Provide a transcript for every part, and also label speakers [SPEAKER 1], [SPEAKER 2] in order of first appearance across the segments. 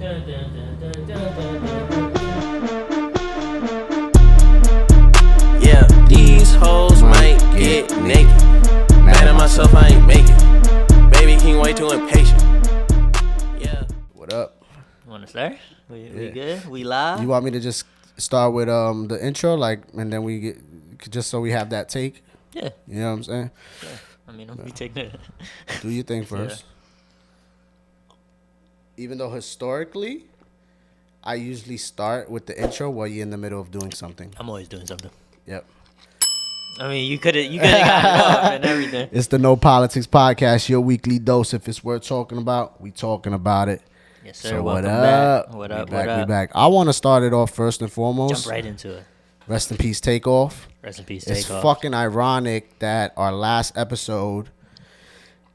[SPEAKER 1] Yeah, these hoes might get naked. Mad at myself, I ain't make it. Baby King way too impatient. Yeah.
[SPEAKER 2] What up?
[SPEAKER 3] Want to start? We good? We live?
[SPEAKER 2] You want me to just start with the intro, and then we get just so we have that take?
[SPEAKER 3] Yeah.
[SPEAKER 2] You know what I'm saying?
[SPEAKER 3] Yeah. I mean, we take that.
[SPEAKER 2] Do your thing first. Yeah. Even though historically, I usually start with the intro while you're in the middle of doing something.
[SPEAKER 3] I'm always doing something.
[SPEAKER 2] Yep.
[SPEAKER 3] I mean, you could have got it off and everything.
[SPEAKER 2] It's the No Politics Podcast, your weekly dose. If it's worth talking about, we talking about it.
[SPEAKER 3] Yes, sir.
[SPEAKER 2] So
[SPEAKER 3] Welcome
[SPEAKER 2] back.
[SPEAKER 3] What up?
[SPEAKER 2] We back. I want to start it off first and foremost.
[SPEAKER 3] Jump right into it.
[SPEAKER 2] Rest in peace, Takeoff.
[SPEAKER 3] Rest in peace,
[SPEAKER 2] It's
[SPEAKER 3] Takeoff.
[SPEAKER 2] fucking ironic that our last episode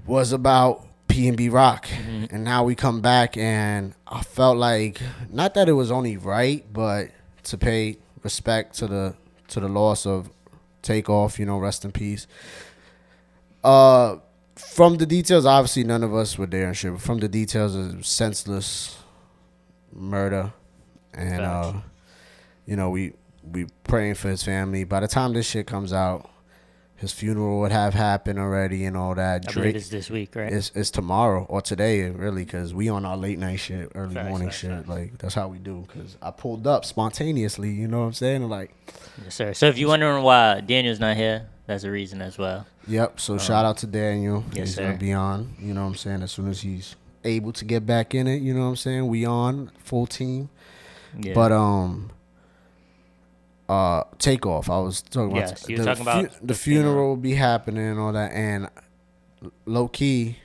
[SPEAKER 2] was about P&B Rock, and now we come back, and I felt like, not that it was only right, but to pay respect to the loss of Takeoff, rest in peace. From the details, obviously none of us were there and shit, but from the details of senseless murder, and we praying for his family. By the time this shit comes out, his funeral would have happened already and all that.
[SPEAKER 3] I believe it's this week, right?
[SPEAKER 2] It's tomorrow or today, really, because we on our late night shit, early morning shit.
[SPEAKER 3] Facts.
[SPEAKER 2] Like, that's how we do, because I pulled up spontaneously, you know what I'm saying? Like,
[SPEAKER 3] Yes, sir. So if you're wondering why Daniel's not here, that's a reason as well.
[SPEAKER 2] yep, so shout out to Daniel.
[SPEAKER 3] Yes,
[SPEAKER 2] He's
[SPEAKER 3] sir.
[SPEAKER 2] going to be on, you know what I'm saying, as soon as he's able to get back in it, you know what I'm saying? We on, full team.
[SPEAKER 3] Yeah.
[SPEAKER 2] But, Takeoff, I was talking about.
[SPEAKER 3] Yes, you were talking about
[SPEAKER 2] the funeral will be happening and all that, and low key,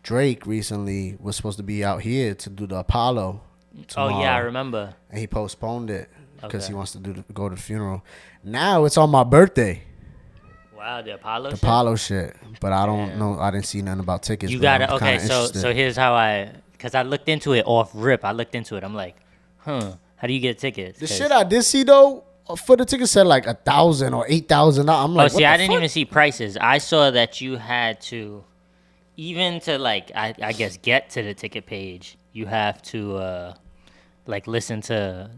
[SPEAKER 2] Drake recently was supposed to be out here to do the Apollo tomorrow.
[SPEAKER 3] Oh yeah, I remember.
[SPEAKER 2] And he postponed it because
[SPEAKER 3] Okay.
[SPEAKER 2] he wants to go to the funeral. Now it's on my birthday,
[SPEAKER 3] Wow, the Apollo.
[SPEAKER 2] the
[SPEAKER 3] shit?
[SPEAKER 2] Apollo shit. But I don't
[SPEAKER 3] Damn.
[SPEAKER 2] know. I didn't see nothing about tickets.
[SPEAKER 3] You
[SPEAKER 2] but
[SPEAKER 3] got
[SPEAKER 2] I'm
[SPEAKER 3] it. Okay,
[SPEAKER 2] kinda
[SPEAKER 3] so
[SPEAKER 2] interested.
[SPEAKER 3] here's how because I looked into it off rip. I looked into it. I'm like, how do you get tickets?
[SPEAKER 2] The
[SPEAKER 3] 'Cause-
[SPEAKER 2] shit I did see though for the ticket said like 1,000 or 8,000. I'm like,
[SPEAKER 3] Oh, see,
[SPEAKER 2] what
[SPEAKER 3] I
[SPEAKER 2] the
[SPEAKER 3] didn't
[SPEAKER 2] fuck?
[SPEAKER 3] even see prices. I saw that you had to, even to I guess get to the ticket page, you have to listen to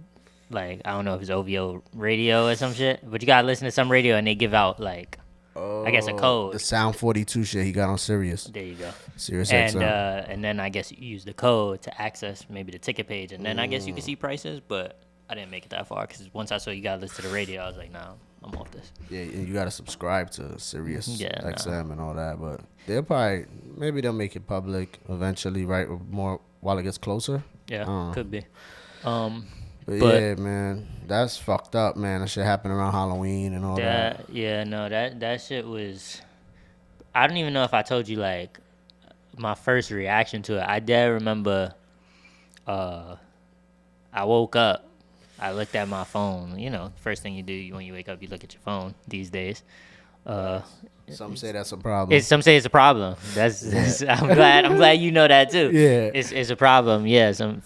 [SPEAKER 3] I don't know if it's OVO radio or some shit, but you gotta listen to some radio and they give out I guess a code.
[SPEAKER 2] The Sound 42 shit he got on Sirius.
[SPEAKER 3] There you go.
[SPEAKER 2] Sirius
[SPEAKER 3] And
[SPEAKER 2] XM.
[SPEAKER 3] and then I guess you use the code to access maybe the ticket page, and then I guess you can see prices, but I didn't make it that far because once I saw you gotta listen to the radio, I was like, nah, I'm off this.
[SPEAKER 2] Yeah, and you gotta subscribe to Sirius
[SPEAKER 3] Yeah,
[SPEAKER 2] XM and all that. But maybe they'll make it public eventually, right? More while it gets closer.
[SPEAKER 3] Yeah, could be.
[SPEAKER 2] But
[SPEAKER 3] But-
[SPEAKER 2] yeah, man, that's fucked up, man. That shit happened around Halloween and all that.
[SPEAKER 3] That shit was. I don't even know if I told you my first reaction to it. I did remember. I woke up. I looked at my phone. First thing you do when you wake up, you look at your phone these days.
[SPEAKER 2] Some say that's a problem.
[SPEAKER 3] Some say it's a problem. That's I'm glad you know that too.
[SPEAKER 2] Yeah.
[SPEAKER 3] It's a problem. Yeah, some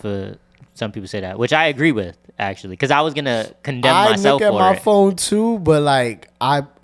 [SPEAKER 3] people say that, which I agree with actually, because I was gonna condemn
[SPEAKER 2] I
[SPEAKER 3] myself
[SPEAKER 2] look at
[SPEAKER 3] for
[SPEAKER 2] my
[SPEAKER 3] it.
[SPEAKER 2] phone too, but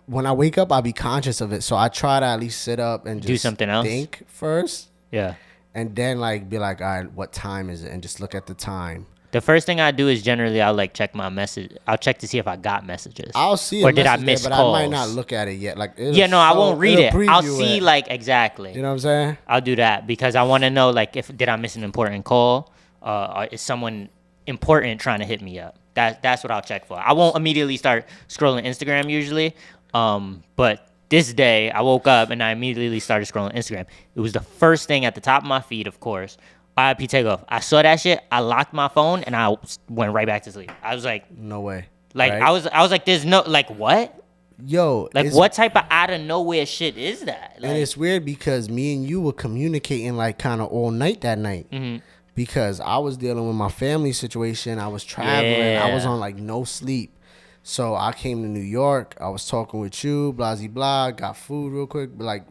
[SPEAKER 2] when I wake up, I'll be conscious of it. So I try to at least sit up and just
[SPEAKER 3] Do something else?
[SPEAKER 2] think first,
[SPEAKER 3] Yeah.
[SPEAKER 2] and then be like, all right, what time is it? And just look at the time.
[SPEAKER 3] The first thing I do is generally I'll check my message. I'll check to see if I got messages.
[SPEAKER 2] I'll see
[SPEAKER 3] Or
[SPEAKER 2] a
[SPEAKER 3] did I
[SPEAKER 2] message
[SPEAKER 3] miss
[SPEAKER 2] there, but
[SPEAKER 3] calls?
[SPEAKER 2] I might not look at it yet.
[SPEAKER 3] I won't read it. I'll see exactly.
[SPEAKER 2] You know what I'm saying?
[SPEAKER 3] I'll do that because I want to know if did I miss an important call? Or is someone important trying to hit me up? That's what I'll check for. I won't immediately start scrolling Instagram usually. But this day I woke up and I immediately started scrolling Instagram. It was the first thing at the top of my feed, of course. RIP Takeoff. I saw that shit. I locked my phone and I went right back to sleep. I was like,
[SPEAKER 2] No way.
[SPEAKER 3] right?
[SPEAKER 2] Right?
[SPEAKER 3] I was like, there's no what?
[SPEAKER 2] Yo,
[SPEAKER 3] What type of out of nowhere shit is that?
[SPEAKER 2] And it's weird because me and you were communicating kind of all night that night.
[SPEAKER 3] Mm-hmm.
[SPEAKER 2] Because I was dealing with my family situation. I was traveling. I was
[SPEAKER 3] Yeah.
[SPEAKER 2] on no sleep. So I came to New York. I was talking with you, blah, blah, blah. Got food real quick. But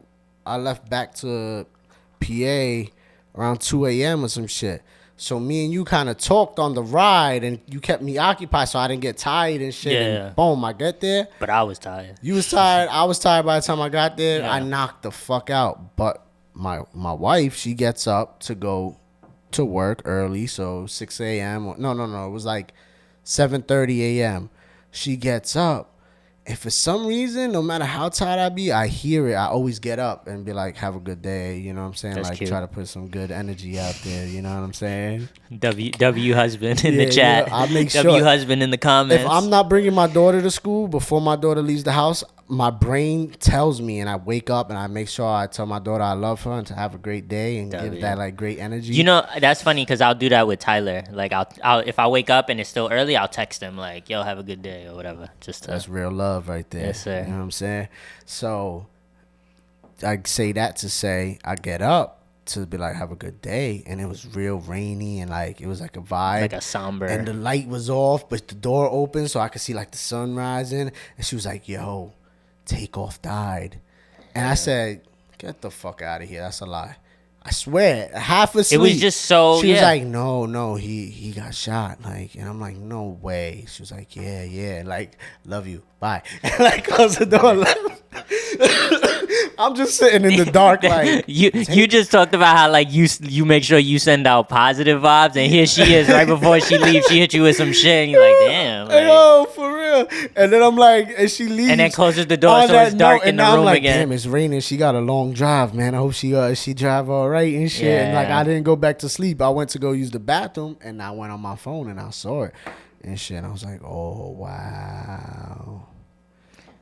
[SPEAKER 2] I left back to PA around 2 a.m. or some shit. So me and you kind of talked on the ride, and you kept me occupied so I didn't get tired and shit.
[SPEAKER 3] Yeah.
[SPEAKER 2] And boom, I get there.
[SPEAKER 3] But I was tired.
[SPEAKER 2] You was tired. I was tired by the time I got there.
[SPEAKER 3] Yeah.
[SPEAKER 2] I knocked the fuck out. But my wife, she gets up to go to work early, so 6 a.m. No, it was like 7:30 a.m. She gets up. And for some reason, no matter how tired I be, I hear it. I always get up and be like, have a good day. You know what I'm saying?
[SPEAKER 3] That's
[SPEAKER 2] like,
[SPEAKER 3] cute.
[SPEAKER 2] try to put some good energy out there. You know what I'm saying?
[SPEAKER 3] W husband in the
[SPEAKER 2] Yeah,
[SPEAKER 3] chat.
[SPEAKER 2] I make sure.
[SPEAKER 3] W husband in the comments.
[SPEAKER 2] If I'm not bringing my daughter to school before my daughter leaves the house, my brain tells me, and I wake up and I make sure I tell my daughter I love her and to have a great day and give that like great energy.
[SPEAKER 3] You know, that's funny because I'll do that with Tyler. Like, I'll if I wake up and it's still early, I'll text him like, "Yo, have a good day" or whatever.
[SPEAKER 2] That's real love right there.
[SPEAKER 3] Yes, sir.
[SPEAKER 2] You know what I'm saying? So I say that to say I get up to be like, have a good day, and it was real rainy and like it was like a vibe,
[SPEAKER 3] like a somber.
[SPEAKER 2] and the light was off, but the door open so I could see like the sun rising. And she was like, "Yo, Takeoff died," and I said, "Get the fuck out of here! That's a lie." I swear, half asleep.
[SPEAKER 3] It was just so.
[SPEAKER 2] She was like, no, he got shot. Like, and I'm like, no way. She was like, yeah, like, love you, bye. And like, close the door. I'm just sitting in the dark, like
[SPEAKER 3] you just talked about how like you make sure you send out positive vibes, and here she is right before she leaves. She hit you with some shit, and you're like, damn. Like,
[SPEAKER 2] yo, for real. And then I'm like, and she leaves,
[SPEAKER 3] and then closes the door so it's dark in the room
[SPEAKER 2] I'm like,
[SPEAKER 3] again.
[SPEAKER 2] damn, it's raining. She got a long drive, man. I hope she drive all right and shit.
[SPEAKER 3] Yeah.
[SPEAKER 2] And like, I didn't go back to sleep. I went to go use the bathroom, and I went on my phone and I saw it and shit. And I was like, oh wow.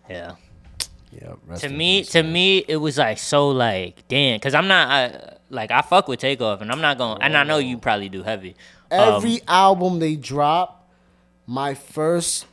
[SPEAKER 3] Yeah.
[SPEAKER 2] Yeah.
[SPEAKER 3] To me, it was like so like damn, cause I'm not I fuck with Takeoff, and I'm not going, and I know you probably do heavy.
[SPEAKER 2] Every album they drop, my first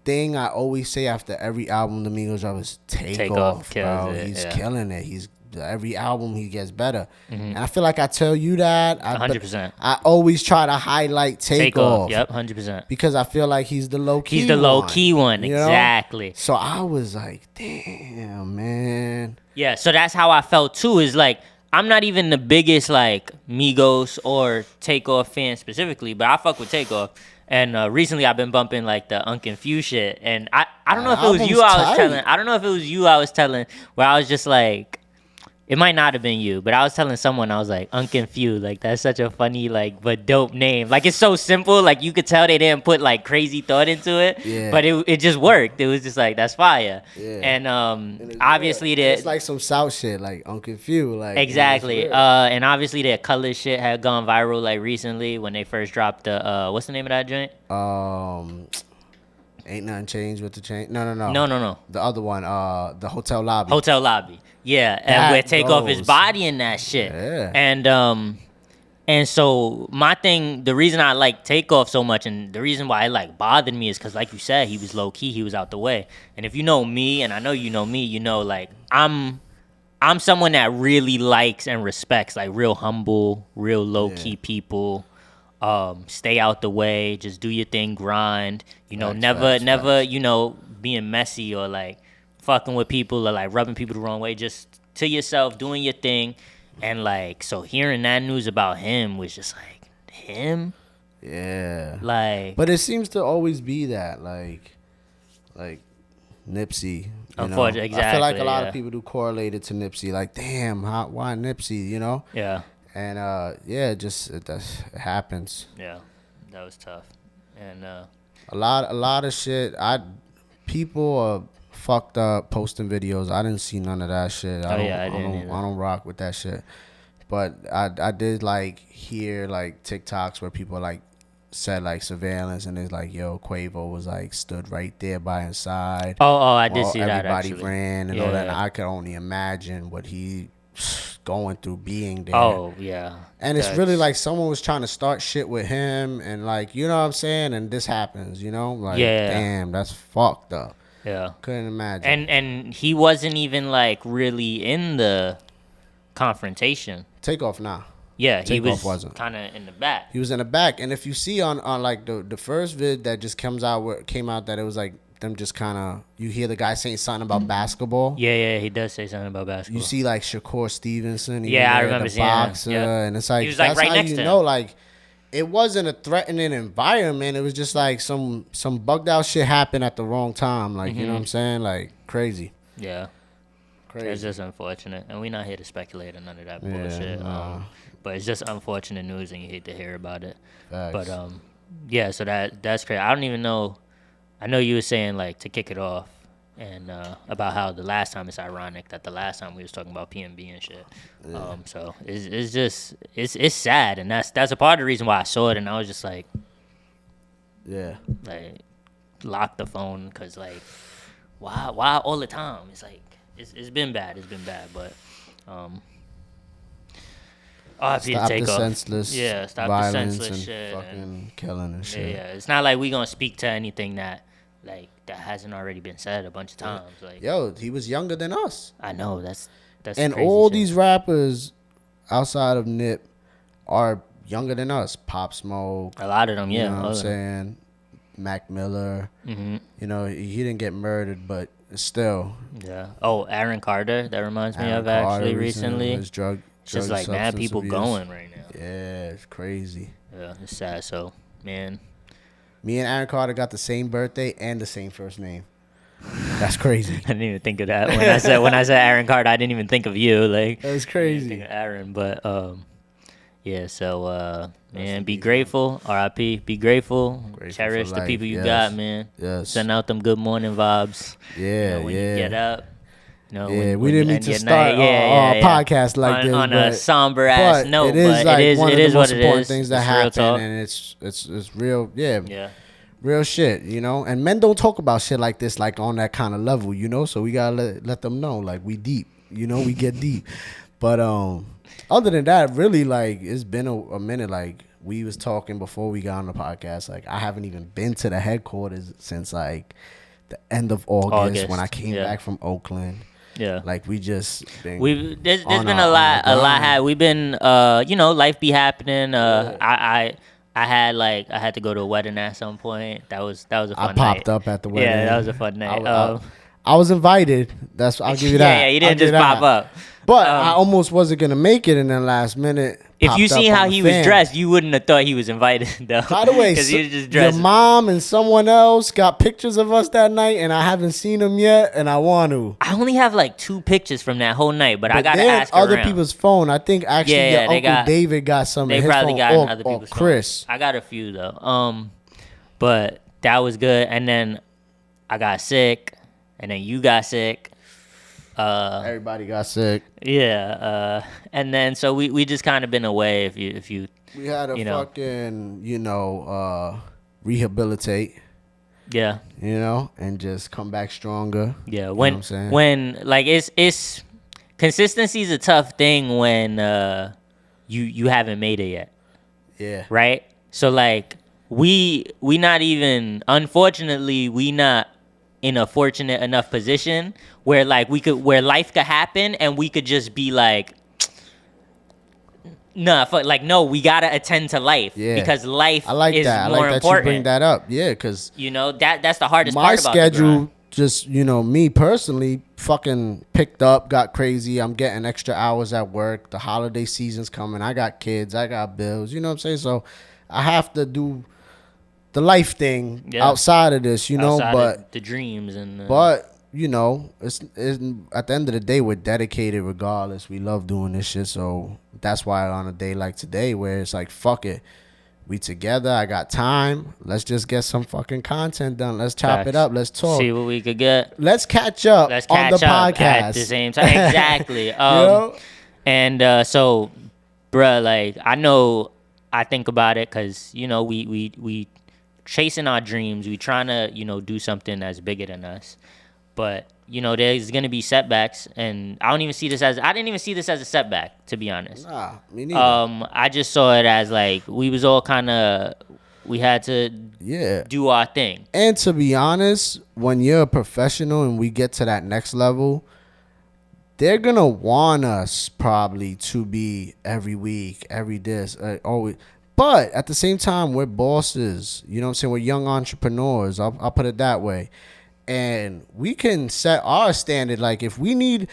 [SPEAKER 2] thing I always say after every album the Migos drop is Takeoff, bro. He's killing it. He's every album he gets better, and I feel like I tell you that
[SPEAKER 3] 100%.
[SPEAKER 2] I always try to highlight Takeoff.
[SPEAKER 3] Yep, 100%.
[SPEAKER 2] Because I feel like he's the low key.
[SPEAKER 3] He's the low key one,
[SPEAKER 2] you know?
[SPEAKER 3] exactly.
[SPEAKER 2] So I was like, damn, man.
[SPEAKER 3] Yeah, so that's how I felt too. Is like I'm not even the biggest like Migos or Takeoff fan specifically, but I fuck with Takeoff. And recently I've been bumping like the Unconfused shit, and I don't know if it was you I was telling. I don't know if it was you I was telling where I was just like. It might not have been you, but I was telling someone, I was like, Unconfused. Like, that's such a funny, like, but dope name. Like, it's so simple. Like, you could tell they didn't put, like, crazy thought into it.
[SPEAKER 2] Yeah.
[SPEAKER 3] But it just worked. It was just like, that's fire.
[SPEAKER 2] Yeah.
[SPEAKER 3] And
[SPEAKER 2] And
[SPEAKER 3] obviously,
[SPEAKER 2] it's like some South shit, like Unconfused. Like,
[SPEAKER 3] exactly.
[SPEAKER 2] You know,
[SPEAKER 3] And obviously, their color shit had gone viral, like, recently when they first dropped the, what's the name of that joint?
[SPEAKER 2] Ain't nothing changed with the change. No.
[SPEAKER 3] No.
[SPEAKER 2] The other one, the Hotel Lobby.
[SPEAKER 3] Hotel Lobby. Yeah, and
[SPEAKER 2] That
[SPEAKER 3] where Takeoff is
[SPEAKER 2] goes.
[SPEAKER 3] bodying that shit.
[SPEAKER 2] Yeah.
[SPEAKER 3] And so my thing, the reason I like Takeoff so much, and the reason why it like bothered me is because, like you said, he was low key, he was out the way. And if you know me, and I know you know me, you know like I'm someone that really likes and respects like real humble, real low key people. Stay out the way, just do your thing, grind. You know, never, you know, being messy or like fucking with people or like rubbing people the wrong way. Just to yourself, doing your thing. And like, so hearing that news about him was just like, him?
[SPEAKER 2] Yeah.
[SPEAKER 3] Like,
[SPEAKER 2] but it seems to always be that, like Nipsey.
[SPEAKER 3] Unfortunately, exactly.
[SPEAKER 2] I feel like a lot of people do correlate it to Nipsey. Like, damn, why Nipsey? You know?
[SPEAKER 3] Yeah.
[SPEAKER 2] And it happens.
[SPEAKER 3] Yeah, that was tough. And
[SPEAKER 2] a lot of shit. People are fucked up posting videos. I didn't see none of that shit. I don't rock with that shit. But I did like hear like TikToks where people like said like surveillance, and it's like, yo, Quavo was like stood right there by his side.
[SPEAKER 3] Oh, I did see that.
[SPEAKER 2] Everybody
[SPEAKER 3] Actually
[SPEAKER 2] ran and all that. And I could only imagine what he going through being there.
[SPEAKER 3] Oh yeah.
[SPEAKER 2] And it's really like someone was trying to start shit with him, and like, you know what I'm saying, and this happens, you know, like, damn, that's fucked up.
[SPEAKER 3] Yeah,
[SPEAKER 2] couldn't imagine.
[SPEAKER 3] And he wasn't even like really in the confrontation.
[SPEAKER 2] Takeoff now.
[SPEAKER 3] Yeah, he was
[SPEAKER 2] kind
[SPEAKER 3] of in the back.
[SPEAKER 2] He was in the back, and if you see on like the first vid that just came out that it was like them just kind of, you hear the guy saying something about basketball.
[SPEAKER 3] Yeah, he does say something about basketball.
[SPEAKER 2] You see like Shakur Stevenson.
[SPEAKER 3] I remember seeing
[SPEAKER 2] boxer, and it's like,
[SPEAKER 3] he was like
[SPEAKER 2] that's
[SPEAKER 3] right
[SPEAKER 2] how
[SPEAKER 3] next
[SPEAKER 2] you
[SPEAKER 3] to him.
[SPEAKER 2] know, like, it wasn't a threatening environment. It was just like some bugged out shit happened at the wrong time. Like, you know what I'm saying? Like, crazy.
[SPEAKER 3] Yeah.
[SPEAKER 2] Crazy.
[SPEAKER 3] It's just unfortunate. And we're not here to speculate on none of that bullshit. but it's just unfortunate news, and you hate to hear about it.
[SPEAKER 2] Facts.
[SPEAKER 3] But yeah, so that's crazy. I don't even know. I know you were saying like to kick it off, and about how the last time it's ironic that the last time we was talking about PNB and shit. So it's just it's sad, and that's a part of the reason why I saw it, and I was just like lock the phone, because like why all the time? It's like it's been bad, but
[SPEAKER 2] stop the
[SPEAKER 3] Takeoff.
[SPEAKER 2] senseless
[SPEAKER 3] Stop
[SPEAKER 2] violence
[SPEAKER 3] the senseless
[SPEAKER 2] and
[SPEAKER 3] shit
[SPEAKER 2] fucking killing and shit.
[SPEAKER 3] yeah, it's not like we gonna speak to anything that hasn't already been said a bunch of times. Like,
[SPEAKER 2] Yo, he was younger than us.
[SPEAKER 3] I know that's
[SPEAKER 2] And
[SPEAKER 3] crazy
[SPEAKER 2] all
[SPEAKER 3] shit.
[SPEAKER 2] these rappers outside of Nip are younger than us. Pop Smoke.
[SPEAKER 3] A lot of them,
[SPEAKER 2] You
[SPEAKER 3] yeah.
[SPEAKER 2] know what
[SPEAKER 3] all
[SPEAKER 2] I'm
[SPEAKER 3] of them.
[SPEAKER 2] saying? Mac Miller.
[SPEAKER 3] Mm-hmm.
[SPEAKER 2] You know, he didn't get murdered, but still.
[SPEAKER 3] Yeah. Oh, Aaron Carter. That reminds me
[SPEAKER 2] Aaron
[SPEAKER 3] of
[SPEAKER 2] Carter
[SPEAKER 3] actually recently.
[SPEAKER 2] was drug
[SPEAKER 3] Just like mad
[SPEAKER 2] substance
[SPEAKER 3] people
[SPEAKER 2] abuse.
[SPEAKER 3] going right now.
[SPEAKER 2] Yeah, it's crazy.
[SPEAKER 3] Yeah, it's sad. So, man,
[SPEAKER 2] Me and Aaron Carter got the same birthday and the same first name. That's crazy.
[SPEAKER 3] I didn't even think of that when I said Aaron Carter. I didn't even think of you. Like,
[SPEAKER 2] That's
[SPEAKER 3] I didn't
[SPEAKER 2] crazy.
[SPEAKER 3] think of Aaron, but yeah. So, man, be grateful. R.I.P. Be grateful.
[SPEAKER 2] Grateful
[SPEAKER 3] Cherish
[SPEAKER 2] for
[SPEAKER 3] the
[SPEAKER 2] life,
[SPEAKER 3] people you
[SPEAKER 2] yes.
[SPEAKER 3] got, man.
[SPEAKER 2] Yes.
[SPEAKER 3] Send out them good morning vibes.
[SPEAKER 2] Yeah,
[SPEAKER 3] When
[SPEAKER 2] yeah.
[SPEAKER 3] you get up.
[SPEAKER 2] Yeah,
[SPEAKER 3] when
[SPEAKER 2] we didn't
[SPEAKER 3] you
[SPEAKER 2] mean
[SPEAKER 3] end
[SPEAKER 2] to
[SPEAKER 3] your
[SPEAKER 2] start
[SPEAKER 3] night.
[SPEAKER 2] a podcast like
[SPEAKER 3] on,
[SPEAKER 2] this,
[SPEAKER 3] on
[SPEAKER 2] but,
[SPEAKER 3] a somber ass
[SPEAKER 2] but
[SPEAKER 3] note.
[SPEAKER 2] it is
[SPEAKER 3] but
[SPEAKER 2] like
[SPEAKER 3] it is
[SPEAKER 2] one
[SPEAKER 3] it
[SPEAKER 2] of
[SPEAKER 3] is
[SPEAKER 2] the most
[SPEAKER 3] what it
[SPEAKER 2] important
[SPEAKER 3] is.
[SPEAKER 2] things that
[SPEAKER 3] It's real
[SPEAKER 2] happen,
[SPEAKER 3] talk.
[SPEAKER 2] and it's real,
[SPEAKER 3] Yeah.
[SPEAKER 2] real shit, you know. And men don't talk about shit like this, like on that kind of level, you know. So we gotta let them know, like, we deep, you know, we get deep. But other than that, really, like, it's been a minute. Like, we was talking before we got on the podcast. Like, I haven't even been to the headquarters since like the end of August. When I came back from Oakland. Yeah, like we just been
[SPEAKER 3] there's been a lot we've been life be happening. I had to go to a wedding at some point. That was a fun night.
[SPEAKER 2] I popped up at the wedding.
[SPEAKER 3] Yeah, that was a fun night.
[SPEAKER 2] I was invited. I'll give you that.
[SPEAKER 3] Yeah, you didn't just pop up.
[SPEAKER 2] But I almost wasn't gonna make it, and then last minute.
[SPEAKER 3] If you seen how he was dressed, you wouldn't have thought he was invited, though.
[SPEAKER 2] By the way,
[SPEAKER 3] he was just dressed.
[SPEAKER 2] Your mom and someone else got pictures of us that night, and I haven't seen them yet, and I want to.
[SPEAKER 3] I only have like 2 pictures from that whole night, but I gotta ask around.
[SPEAKER 2] Other people's phone. I think actually your Uncle David got some.
[SPEAKER 3] They
[SPEAKER 2] his
[SPEAKER 3] probably
[SPEAKER 2] phone,
[SPEAKER 3] got in other people's
[SPEAKER 2] Chris.
[SPEAKER 3] Phone. I got a few though. But that was good, and then I got sick, and then you got sick.
[SPEAKER 2] Everybody got sick.
[SPEAKER 3] Yeah, and then so we just kind of been away. If you
[SPEAKER 2] we had a fucking rehabilitate.
[SPEAKER 3] Yeah,
[SPEAKER 2] and just come back stronger.
[SPEAKER 3] Yeah,
[SPEAKER 2] when
[SPEAKER 3] like it's consistency is a tough thing when you haven't made it yet.
[SPEAKER 2] Yeah.
[SPEAKER 3] Right. So like we not even, unfortunately, we not in a fortunate enough position where like where life could happen and we could just be like, no, we gotta attend to life because life is more important.
[SPEAKER 2] I like that you bring that up. Yeah, because
[SPEAKER 3] that's the hardest part about
[SPEAKER 2] my schedule. Just me personally, fucking picked up, got crazy. I'm getting extra hours at work. The holiday season's coming. I got kids. I got bills. You know what I'm saying? So I have to do the life thing outside of this,
[SPEAKER 3] outside
[SPEAKER 2] but
[SPEAKER 3] of the dreams and
[SPEAKER 2] it's at the end of the day, we're dedicated regardless. We love doing this shit, so that's why on a day like today where it's like, fuck it, we together, I got time, let's just get some fucking content done. Let's chop it up. Let's talk.
[SPEAKER 3] See what we could get.
[SPEAKER 2] Let's catch up on the podcast
[SPEAKER 3] at the same time. Exactly. And so, bruh, like, I think about it because, we chasing our dreams. We trying to, do something that's bigger than us. But, there's going to be setbacks. And I didn't even see this as a setback, to be honest.
[SPEAKER 2] Nah, me neither.
[SPEAKER 3] I just saw it as like we was all we had to do our thing.
[SPEAKER 2] And to be honest, when you're a professional and we get to that next level, they're going to want us probably to be every week, every this, always. But at the same time, we're bosses. You know what I'm saying? We're young entrepreneurs. I'll put it that way. And we can set our standard. Like, if we need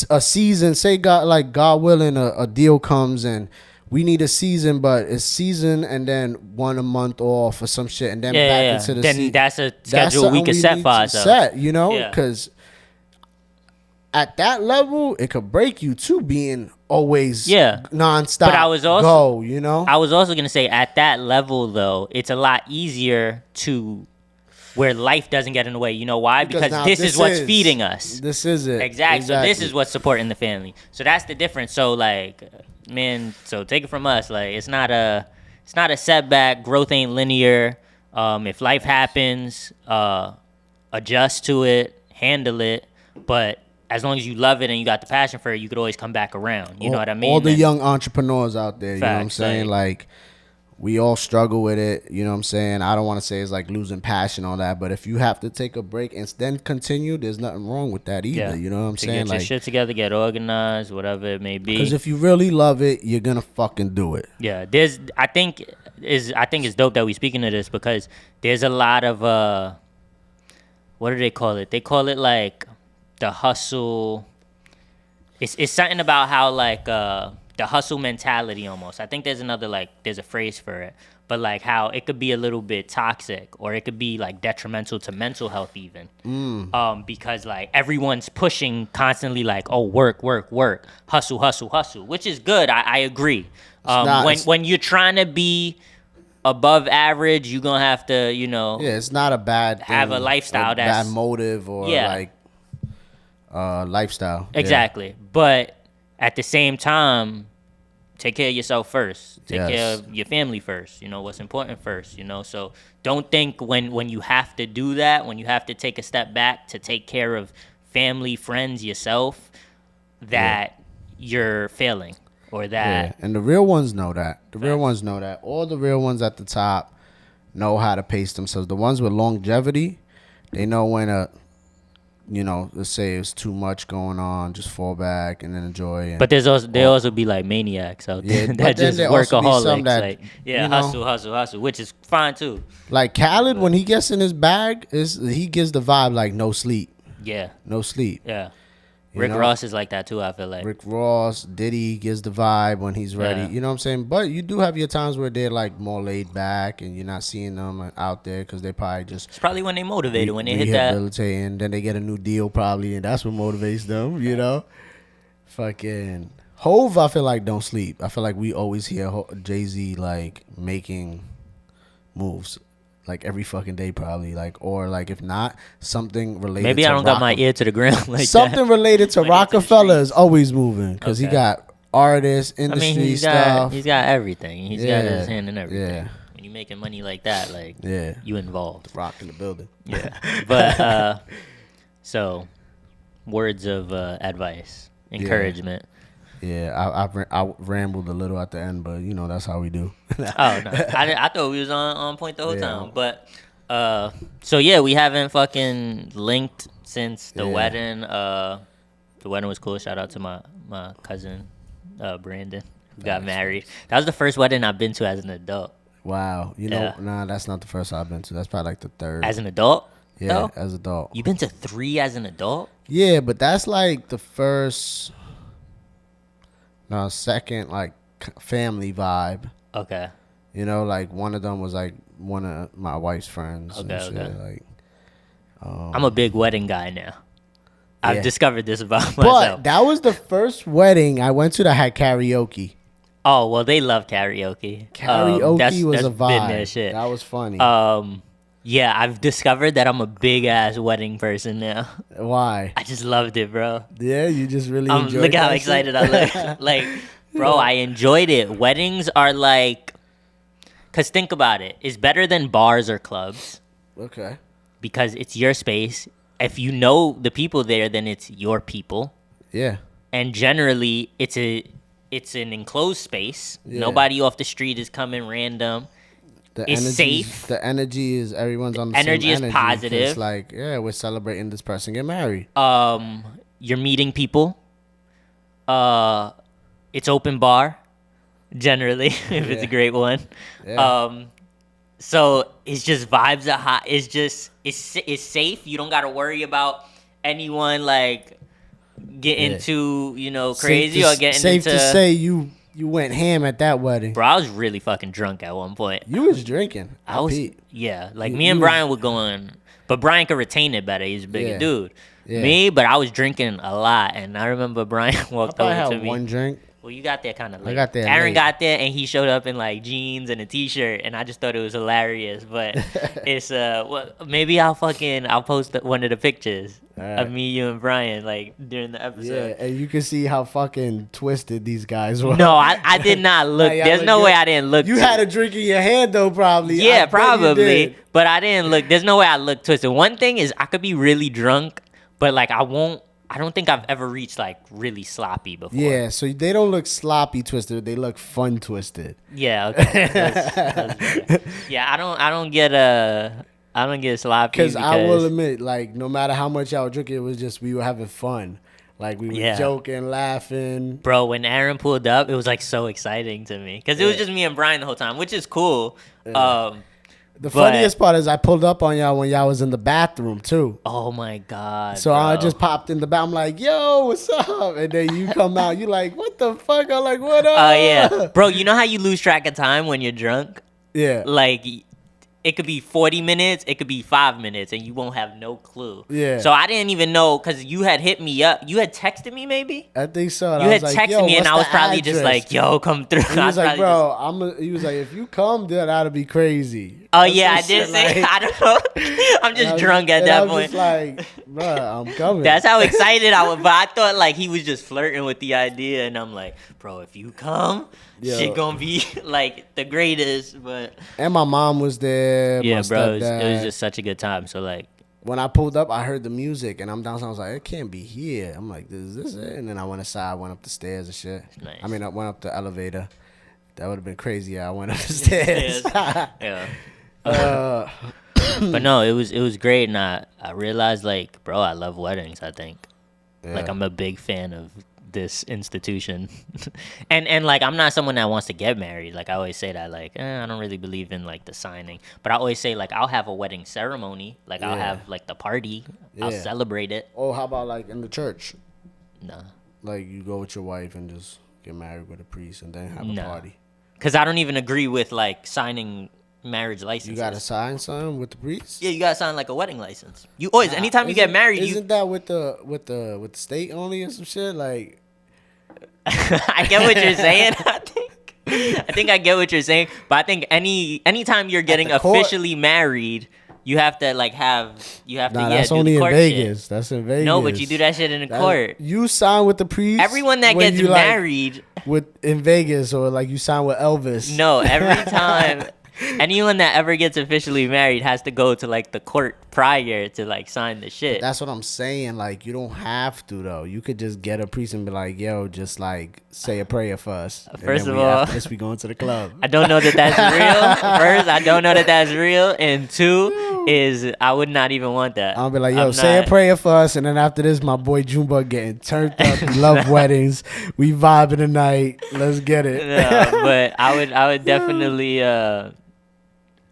[SPEAKER 2] a season, say God willing, a deal comes and we need a season, but it's season and then a month off or some shit, and then back into the season.
[SPEAKER 3] Then that's a schedule we can set for ourselves.
[SPEAKER 2] Because at that level, it could break you too, being always
[SPEAKER 3] Yeah.
[SPEAKER 2] nonstop.
[SPEAKER 3] But I was also
[SPEAKER 2] go, you know.
[SPEAKER 3] I was also gonna say at that level though, it's a lot easier to where life doesn't get in the way. You know why? Because
[SPEAKER 2] now
[SPEAKER 3] this is what's feeding us.
[SPEAKER 2] This is it.
[SPEAKER 3] Exactly. So this is what's supporting the family. So that's the difference. So like, man, so take it from us. Like it's not a setback. Growth ain't linear. If life happens, adjust to it, handle it. But as long as you love it and you got the passion for it, you could always come back around. You know what I mean?
[SPEAKER 2] All the young entrepreneurs out there, you know what I'm
[SPEAKER 3] Facts,
[SPEAKER 2] saying? Like, we all struggle with it, you know what I'm saying? I don't want to say it's like losing passion on that, but if you have to take a break and then continue, there's nothing wrong with that either, you know what I'm saying?
[SPEAKER 3] Get your shit together, get organized, whatever it may be.
[SPEAKER 2] Because if you really love it, you're gonna fucking do it.
[SPEAKER 3] Yeah, I think it's dope that we speaking of this because there's a lot of what do they call it? They call it like the hustle. It's something about how like the hustle mentality almost. I think there's a phrase for it, but like how it could be a little bit toxic or it could be like detrimental to mental health even. Because like everyone's pushing constantly like, oh, work, hustle, which is good. I agree. When you're trying to be above average, you're gonna have to, you know,
[SPEAKER 2] it's not a bad thing,
[SPEAKER 3] have a lifestyle that's
[SPEAKER 2] bad motive or like lifestyle.
[SPEAKER 3] Exactly. But at the same time, take care of yourself first. Take care of your family first. You know, what's important first, you know? So don't think when you have to do that, when you have to take a step back to take care of family, friends, yourself, that you're failing or that.
[SPEAKER 2] And the real ones know that. Real ones know that. All the real ones at the top know how to pace themselves. The ones with longevity, they know when to, you know, let's say it's too much going on, just fall back and then enjoy. And,
[SPEAKER 3] but there also be like maniacs out there that just workaholics. Like, hustle, which is fine too.
[SPEAKER 2] Like Khaled, when he gets in his bag, he gives the vibe like no sleep.
[SPEAKER 3] Yeah.
[SPEAKER 2] No sleep.
[SPEAKER 3] Yeah. Rick Ross is like that too, I feel like.
[SPEAKER 2] Rick Ross, Diddy gives the vibe when he's ready. Yeah. You know what I'm saying? But you do have your times where they're like more laid back and you're not seeing them out there because they probably just...
[SPEAKER 3] It's probably when they motivated, when they hit that...
[SPEAKER 2] Rehabilitating, then they get a new deal probably and that's what motivates them, you know? Fucking... Hove, I feel like don't sleep. I feel like we always hear Jay-Z like making moves. Like every fucking day probably, like, or like if not, something related
[SPEAKER 3] maybe
[SPEAKER 2] to
[SPEAKER 3] I don't got my ear to the ground like
[SPEAKER 2] something
[SPEAKER 3] that.
[SPEAKER 2] related to Rockefeller is always moving because he got artists, industry stuff.
[SPEAKER 3] He's got everything. He's got his hand in everything.
[SPEAKER 2] Yeah.
[SPEAKER 3] When you making money like that, like you involved.
[SPEAKER 2] Rock in the building.
[SPEAKER 3] Yeah. But so words of advice, encouragement.
[SPEAKER 2] Yeah, I rambled a little at the end, but you know that's how we do.
[SPEAKER 3] Oh no, I thought we was on point the whole time. But so yeah, we haven't fucking linked since the wedding. The wedding was cool. Shout out to my cousin Brandon who got married. That was the first wedding I've been to as an adult.
[SPEAKER 2] Wow, you know, nah, that's not the first I've been to. That's probably like the third.
[SPEAKER 3] As an adult?
[SPEAKER 2] Yeah,
[SPEAKER 3] though?
[SPEAKER 2] as an adult.
[SPEAKER 3] You've been to 3 as an adult?
[SPEAKER 2] Yeah, but that's like the first. No, second, like, family vibe.
[SPEAKER 3] Okay.
[SPEAKER 2] You know, like, one of them was, like, one of my wife's friends.
[SPEAKER 3] Okay,
[SPEAKER 2] and shit.
[SPEAKER 3] okay.
[SPEAKER 2] Like,
[SPEAKER 3] I'm a big wedding guy now. I've discovered this about myself.
[SPEAKER 2] But that was the first wedding I went to that had karaoke.
[SPEAKER 3] Oh, well, they love karaoke.
[SPEAKER 2] Karaoke was a vibe.
[SPEAKER 3] Been their shit.
[SPEAKER 2] That was funny.
[SPEAKER 3] Yeah, I've discovered that I'm a big-ass wedding person now.
[SPEAKER 2] Why?
[SPEAKER 3] I just loved it, bro.
[SPEAKER 2] Yeah, you just really enjoyed it.
[SPEAKER 3] Look how excited I look. Like, bro, I enjoyed it. Weddings are like... Because think about it. It's better than bars or clubs.
[SPEAKER 2] Okay.
[SPEAKER 3] Because it's your space. If you know the people there, then it's your people.
[SPEAKER 2] Yeah.
[SPEAKER 3] And generally, it's an enclosed space. Yeah. Nobody off the street is coming random. It's safe.
[SPEAKER 2] The energy is everyone's on the same energy. Energy is positive. It's like, yeah, we're celebrating this person get married.
[SPEAKER 3] You're meeting people. It's open bar, generally, if it's a great one. Yeah. So it's just vibes are hot. It's just it's safe. You don't gotta worry about anyone like getting too crazy or getting
[SPEAKER 2] safe
[SPEAKER 3] into.
[SPEAKER 2] To say you went ham at that wedding.
[SPEAKER 3] Bro, I was really fucking drunk at one point.
[SPEAKER 2] You was drinking.
[SPEAKER 3] I was. Yeah, like me and Brian were going, but Brian could retain it better. He's a bigger dude. Yeah. Me, but I was drinking a lot, and I remember Brian walked over to me.
[SPEAKER 2] I had one drink.
[SPEAKER 3] Well, you got there kind of late.
[SPEAKER 2] I got there
[SPEAKER 3] Aaron
[SPEAKER 2] late.
[SPEAKER 3] got there and he showed up in like jeans and a t-shirt, and I just thought it was hilarious. But it's well, maybe I'll post one of the pictures of me, you, and Brian like during the episode.
[SPEAKER 2] Yeah, and you can see how fucking twisted these guys were.
[SPEAKER 3] No, I did not look.
[SPEAKER 2] Like,
[SPEAKER 3] There's no way I didn't look.
[SPEAKER 2] You had a drink in your hand though, probably. I
[SPEAKER 3] Yeah,
[SPEAKER 2] bet you
[SPEAKER 3] probably.
[SPEAKER 2] did.
[SPEAKER 3] But I didn't look. There's no way I look twisted. One thing is I could be really drunk, but like I don't think I've ever reached like really sloppy before.
[SPEAKER 2] Yeah, so they don't look sloppy twisted. They look fun twisted.
[SPEAKER 3] Yeah. Okay. That's better. Yeah. I don't get sloppy
[SPEAKER 2] Because I will admit, like, no matter how much y'all were drinking, it was just we were having fun. Like we were joking, laughing.
[SPEAKER 3] Bro, when Aaron pulled up, it was like so exciting to me because it was just me and Brian the whole time, which is cool.
[SPEAKER 2] The funniest part is I pulled up on y'all when y'all was in the bathroom too.
[SPEAKER 3] Oh my god!
[SPEAKER 2] So
[SPEAKER 3] bro.
[SPEAKER 2] I just popped in the bathroom. I'm like, "Yo, what's up?" And then you come out. You like, "What the fuck?" I'm like, "What up?"
[SPEAKER 3] Oh yeah, bro. You know how you lose track of time when you're drunk?
[SPEAKER 2] Yeah.
[SPEAKER 3] Like it could be 40 minutes, it could be 5 minutes, and you won't have no clue.
[SPEAKER 2] Yeah.
[SPEAKER 3] So I didn't even know because you had hit me up. You had texted me maybe.
[SPEAKER 2] I think so. And
[SPEAKER 3] You
[SPEAKER 2] I
[SPEAKER 3] had
[SPEAKER 2] was like,
[SPEAKER 3] texted
[SPEAKER 2] "Yo,
[SPEAKER 3] me, and
[SPEAKER 2] what's
[SPEAKER 3] I was
[SPEAKER 2] the
[SPEAKER 3] probably just
[SPEAKER 2] address?"
[SPEAKER 3] like, "Yo, come through."
[SPEAKER 2] And he was like,
[SPEAKER 3] probably
[SPEAKER 2] "Bro, he was like, if you come, then that'll be crazy."
[SPEAKER 3] Oh
[SPEAKER 2] Or
[SPEAKER 3] yeah, I
[SPEAKER 2] some
[SPEAKER 3] did
[SPEAKER 2] shit,
[SPEAKER 3] say.
[SPEAKER 2] like-
[SPEAKER 3] I don't know. I'm just
[SPEAKER 2] And
[SPEAKER 3] drunk at
[SPEAKER 2] and
[SPEAKER 3] that
[SPEAKER 2] I was
[SPEAKER 3] point.
[SPEAKER 2] just like, "Bro, I'm coming."
[SPEAKER 3] That's how excited I was. But I thought like he was just flirting with the idea, and I'm like, bro, if you come,
[SPEAKER 2] Yo.
[SPEAKER 3] shit gonna be like the greatest. But
[SPEAKER 2] And my mom was there.
[SPEAKER 3] yeah,
[SPEAKER 2] my
[SPEAKER 3] bro, it
[SPEAKER 2] stepdad.
[SPEAKER 3] was just such a good time. So like,
[SPEAKER 2] When I pulled up, I heard the music, and I'm downstairs. I was like, "It can't be here." I'm like, "Is this it?" And then I went aside, went up the stairs and shit.
[SPEAKER 3] Nice.
[SPEAKER 2] I mean, I went up the elevator. That would have been crazy. Yeah, I went up the stairs.
[SPEAKER 3] yeah.
[SPEAKER 2] uh,
[SPEAKER 3] But no, it was great, and I realized like, bro, I love weddings. I think like
[SPEAKER 2] yeah.
[SPEAKER 3] I'm a big fan of this institution, and like I'm not someone that wants to get married. Like I always say that like I don't really believe in like the signing, but I always say like I'll have a wedding ceremony. Like I'll
[SPEAKER 2] Yeah.
[SPEAKER 3] have like the party. I'll
[SPEAKER 2] Yeah.
[SPEAKER 3] celebrate it.
[SPEAKER 2] Oh, how about like in the church?
[SPEAKER 3] No,
[SPEAKER 2] Like you go with your wife and just get married with a priest and then have a
[SPEAKER 3] No.
[SPEAKER 2] party.
[SPEAKER 3] because I don't even agree with like signing marriage licenses.
[SPEAKER 2] You gotta sign something with the priest.
[SPEAKER 3] Yeah, you gotta sign like a wedding license. You always anytime you get married,
[SPEAKER 2] isn't that with the state only or some shit? Like,
[SPEAKER 3] I get what you're saying. I think I get what you're saying, but I think anytime you're getting
[SPEAKER 2] the court-
[SPEAKER 3] officially married, you have to like
[SPEAKER 2] that's
[SPEAKER 3] do
[SPEAKER 2] only
[SPEAKER 3] the
[SPEAKER 2] in
[SPEAKER 3] court
[SPEAKER 2] Vegas.
[SPEAKER 3] shit.
[SPEAKER 2] That's in Vegas.
[SPEAKER 3] No, but you do that shit in the court.
[SPEAKER 2] You sign with the priest.
[SPEAKER 3] Everyone that
[SPEAKER 2] when
[SPEAKER 3] gets
[SPEAKER 2] you, like,
[SPEAKER 3] married,
[SPEAKER 2] in Vegas, or like you sign with Elvis.
[SPEAKER 3] no, every time anyone that ever gets officially married has to go to like the court prior to like sign the shit.
[SPEAKER 2] That's what I'm saying. Like, you don't have to though. You could just get a priest and be like, "Yo, just like say a prayer for us." And
[SPEAKER 3] First
[SPEAKER 2] then
[SPEAKER 3] of all-
[SPEAKER 2] after this we going to the club.
[SPEAKER 3] I don't know that that's real. First, I don't know that that's real, and two is I would not even want that.
[SPEAKER 2] I'll be like, "Yo,
[SPEAKER 3] I'm
[SPEAKER 2] say a
[SPEAKER 3] not-
[SPEAKER 2] prayer for us," and then after this, my boy Junebug getting turned up. He love weddings. We vibing tonight. Let's get it.
[SPEAKER 3] No, but I would definitely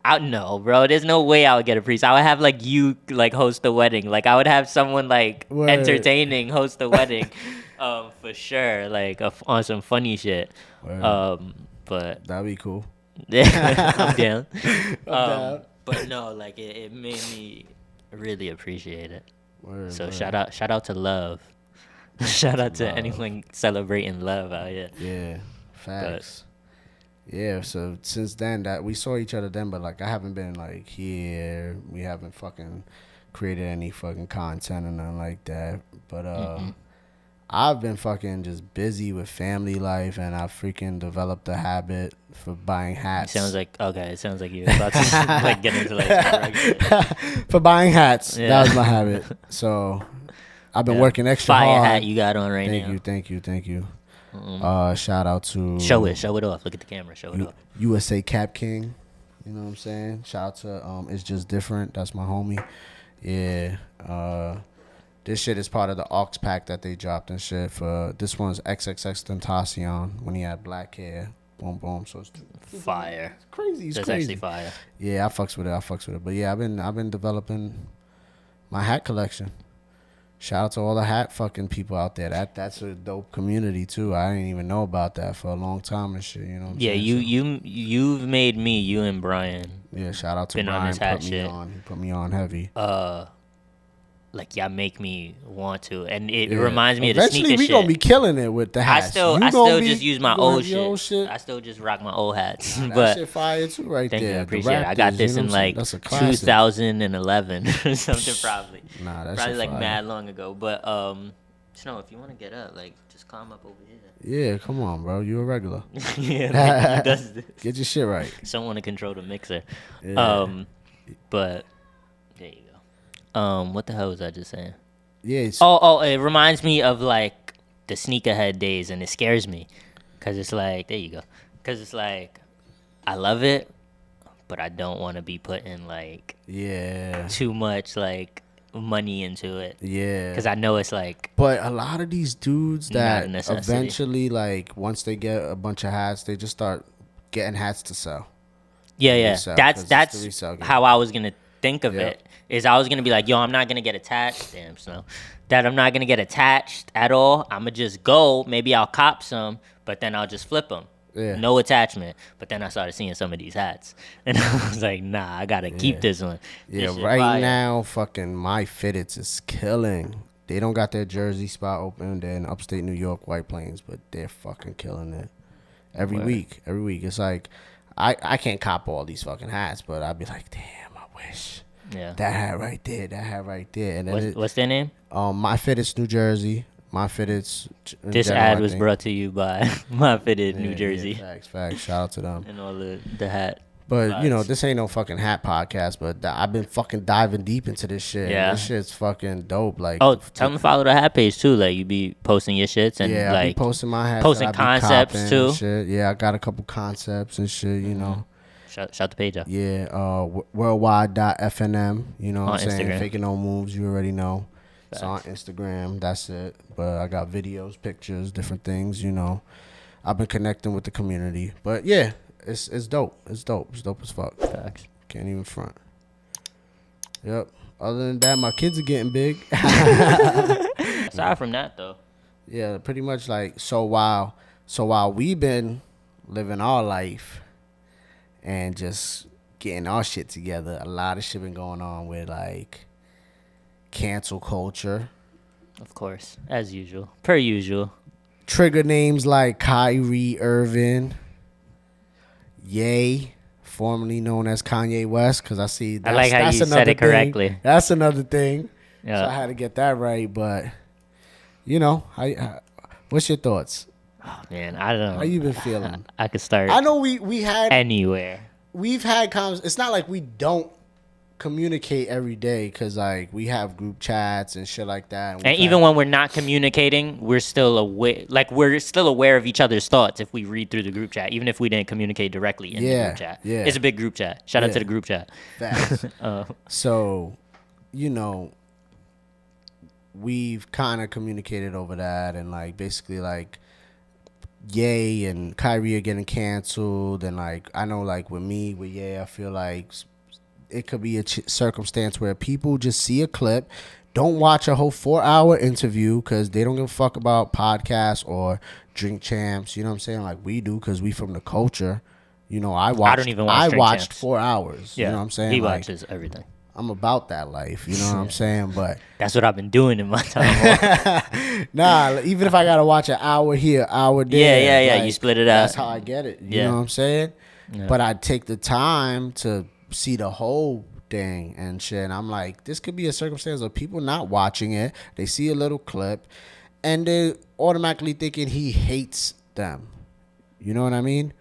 [SPEAKER 3] I know, bro. There's no way I would get a priest. I would have like you like host the wedding. Like I would have someone like
[SPEAKER 2] Word.
[SPEAKER 3] entertaining host the wedding, for sure. Like on some funny shit.
[SPEAKER 2] Word.
[SPEAKER 3] But
[SPEAKER 2] That'd be cool.
[SPEAKER 3] I'm down.
[SPEAKER 2] down.
[SPEAKER 3] But no, like it made me really appreciate it.
[SPEAKER 2] Word,
[SPEAKER 3] So
[SPEAKER 2] word.
[SPEAKER 3] shout out to love. Shout out to anyone celebrating love out here.
[SPEAKER 2] Yeah, facts. Yeah, so since then that we saw each other then, but like I haven't been like here. We haven't fucking created any fucking content or nothing like that. But I've been fucking just busy with family life, and I freaking developed a habit for buying hats.
[SPEAKER 3] It sounds like you're about to like get into like
[SPEAKER 2] For buying hats.
[SPEAKER 3] Yeah.
[SPEAKER 2] That was my habit. So I've been working extra
[SPEAKER 3] fire
[SPEAKER 2] hard.
[SPEAKER 3] hat you got on right now.
[SPEAKER 2] Thank you. Shout out to
[SPEAKER 3] Show it off. Look at the camera. Show it off.
[SPEAKER 2] USA Cap King. You know what I'm saying? Shout out to It's Just Different. That's my homie. Yeah. This shit is part of the aux pack that they dropped and shit. For this one's XXX Tentacion when he had black hair. Boom boom. So it's
[SPEAKER 3] Fire.
[SPEAKER 2] crazy. It's
[SPEAKER 3] That's
[SPEAKER 2] crazy.
[SPEAKER 3] actually fire.
[SPEAKER 2] Yeah, I fucks with it. But yeah, I've been developing my hat collection. Shout out to all the hat fucking people out there. That's a dope community too. I didn't even know about that for a long time and shit. You know what I'm
[SPEAKER 3] Yeah,
[SPEAKER 2] saying?
[SPEAKER 3] you've made me, you and Brian.
[SPEAKER 2] Yeah, shout out to
[SPEAKER 3] been on
[SPEAKER 2] Brian.
[SPEAKER 3] this hat
[SPEAKER 2] Put me
[SPEAKER 3] shit.
[SPEAKER 2] on. He put me on heavy.
[SPEAKER 3] like y'all make me want to, and it reminds me of the
[SPEAKER 2] Eventually,
[SPEAKER 3] sneaker
[SPEAKER 2] we
[SPEAKER 3] shit.
[SPEAKER 2] gonna be killing it with the hats.
[SPEAKER 3] I still just use my old shit. I still just rock my old hats.
[SPEAKER 2] That
[SPEAKER 3] but
[SPEAKER 2] shit fire too, right
[SPEAKER 3] thank
[SPEAKER 2] there.
[SPEAKER 3] you, I
[SPEAKER 2] The
[SPEAKER 3] appreciate it. I got
[SPEAKER 2] Raptors,
[SPEAKER 3] this
[SPEAKER 2] you know
[SPEAKER 3] in
[SPEAKER 2] what I'm saying?
[SPEAKER 3] like
[SPEAKER 2] That's a classic.
[SPEAKER 3] 2011 or something, probably.
[SPEAKER 2] Nah, that's
[SPEAKER 3] probably like
[SPEAKER 2] fire.
[SPEAKER 3] mad long ago. But Snow, if you want to get up, like just climb up over here.
[SPEAKER 2] Yeah, come on, bro. You a regular.
[SPEAKER 3] Yeah, he does this.
[SPEAKER 2] Get your shit right.
[SPEAKER 3] Someone to control the mixer.
[SPEAKER 2] Yeah.
[SPEAKER 3] But there you go. What the hell was I just saying?
[SPEAKER 2] Yeah. It's,
[SPEAKER 3] Oh, it reminds me of like the sneakerhead days, and it scares me, cause it's like, there you go, cause it's like, I love it, but I don't want to be putting like too much like money into it.
[SPEAKER 2] Yeah.
[SPEAKER 3] Cause I know it's like.
[SPEAKER 2] But a lot of these dudes that
[SPEAKER 3] a necessity.
[SPEAKER 2] eventually, like, once they get a bunch of hats, they just start getting hats to sell.
[SPEAKER 3] Yeah.
[SPEAKER 2] Resell, 'cause it's the
[SPEAKER 3] That's
[SPEAKER 2] resale game.
[SPEAKER 3] how I was gonna think of
[SPEAKER 2] Yep.
[SPEAKER 3] it. Is I was gonna be like, yo, I'm not gonna get attached. Damn, Snow. That I'm not gonna get attached at all. I'ma just go. Maybe I'll cop some, but then I'll just flip them.
[SPEAKER 2] Yeah.
[SPEAKER 3] No attachment. But then I started seeing some of these hats, and I was like, nah, I gotta keep this one.
[SPEAKER 2] Yeah,
[SPEAKER 3] This shit
[SPEAKER 2] right
[SPEAKER 3] fire.
[SPEAKER 2] now, fucking My Fitteds is killing. They don't got their Jersey spot open. They're in upstate New York, White Plains, but they're fucking killing it. Every week. It's like, I can't cop all these fucking hats, but I'd be like, damn, I wish.
[SPEAKER 3] Yeah.
[SPEAKER 2] That hat right there. And then
[SPEAKER 3] What's their name?
[SPEAKER 2] My Fitteds, New Jersey. My Fitteds. in
[SPEAKER 3] This
[SPEAKER 2] general,
[SPEAKER 3] ad
[SPEAKER 2] I
[SPEAKER 3] was
[SPEAKER 2] think.
[SPEAKER 3] brought to you by My Fitted, New
[SPEAKER 2] Yeah,
[SPEAKER 3] Jersey,
[SPEAKER 2] Facts. Shout out to them.
[SPEAKER 3] and all the hat.
[SPEAKER 2] But, you know, this ain't no fucking hat podcast, but I've been fucking diving deep into this shit.
[SPEAKER 3] Yeah.
[SPEAKER 2] This shit's fucking dope. Like,
[SPEAKER 3] Oh, tell them to follow the hat page too. Like you be posting your shits and
[SPEAKER 2] yeah, I
[SPEAKER 3] like
[SPEAKER 2] be posting my hats.
[SPEAKER 3] posting
[SPEAKER 2] that I be
[SPEAKER 3] concepts,
[SPEAKER 2] copping
[SPEAKER 3] too.
[SPEAKER 2] and shit. Yeah, I got a couple concepts and shit, you know.
[SPEAKER 3] shout the page out.
[SPEAKER 2] Yeah, worldwide.fnm, you know what
[SPEAKER 3] On
[SPEAKER 2] I'm saying?
[SPEAKER 3] Instagram.
[SPEAKER 2] Faking no moves, you already know. It's on
[SPEAKER 3] Facts.
[SPEAKER 2] Instagram, that's it. But I got videos, pictures, different things, you know. I've been connecting with the community. But yeah, it's dope. It's dope as fuck.
[SPEAKER 3] Facts.
[SPEAKER 2] Can't even front. Yep. Other than that, my kids are getting big.
[SPEAKER 3] Aside from that though,
[SPEAKER 2] Yeah, pretty much like so while we've been living our life and just getting our shit together, a lot of shit been going on with like cancel culture.
[SPEAKER 3] of course, as usual, per usual.
[SPEAKER 2] Trigger names like Kyrie Irving, Ye, formerly known as Kanye West, because I see
[SPEAKER 3] I like how
[SPEAKER 2] that's
[SPEAKER 3] you said
[SPEAKER 2] another
[SPEAKER 3] it correctly.
[SPEAKER 2] thing. That's another thing.
[SPEAKER 3] Yeah.
[SPEAKER 2] So I had to get that right, but you know, what's your thoughts?
[SPEAKER 3] Oh, man, I don't know.
[SPEAKER 2] How you been feeling?
[SPEAKER 3] I could start
[SPEAKER 2] I know we've had it's not like we don't communicate every day, because like we have group chats and shit like that,
[SPEAKER 3] And even when we're not communicating, we're still aware. Like we're still aware of each other's thoughts if we read through the group chat, even if we didn't communicate directly in the group chat.
[SPEAKER 2] Yeah.
[SPEAKER 3] It's a big group chat. Shout out
[SPEAKER 2] Yeah.
[SPEAKER 3] to the group chat.
[SPEAKER 2] facts. So, you know, we've kind of communicated over that, and like basically like Ye and Kyrie are getting canceled, and like I know like with Ye, I feel like it could be a circumstance where people just see a clip, don't watch a whole 4-hour interview because they don't give a fuck about podcasts or Drink Champs. You know what I'm saying? Like we do, because we from the culture. You know, I
[SPEAKER 3] don't even watch Drink
[SPEAKER 2] watched
[SPEAKER 3] Champs.
[SPEAKER 2] 4 hours.
[SPEAKER 3] Yeah,
[SPEAKER 2] You know what I'm saying?
[SPEAKER 3] He
[SPEAKER 2] Like,
[SPEAKER 3] watches everything.
[SPEAKER 2] I'm about that life. You know what I'm saying? But
[SPEAKER 3] That's what I've been doing in my time.
[SPEAKER 2] nah, even if I gotta watch an hour here, hour there.
[SPEAKER 3] Yeah, you split it out.
[SPEAKER 2] That's how I get it. You
[SPEAKER 3] Yeah.
[SPEAKER 2] know what I'm saying?
[SPEAKER 3] Yeah.
[SPEAKER 2] But I take the time to see the whole thing and shit. And I'm like, this could be a circumstance of people not watching it. They see a little clip and they automatically thinking he hates them. You know what I mean?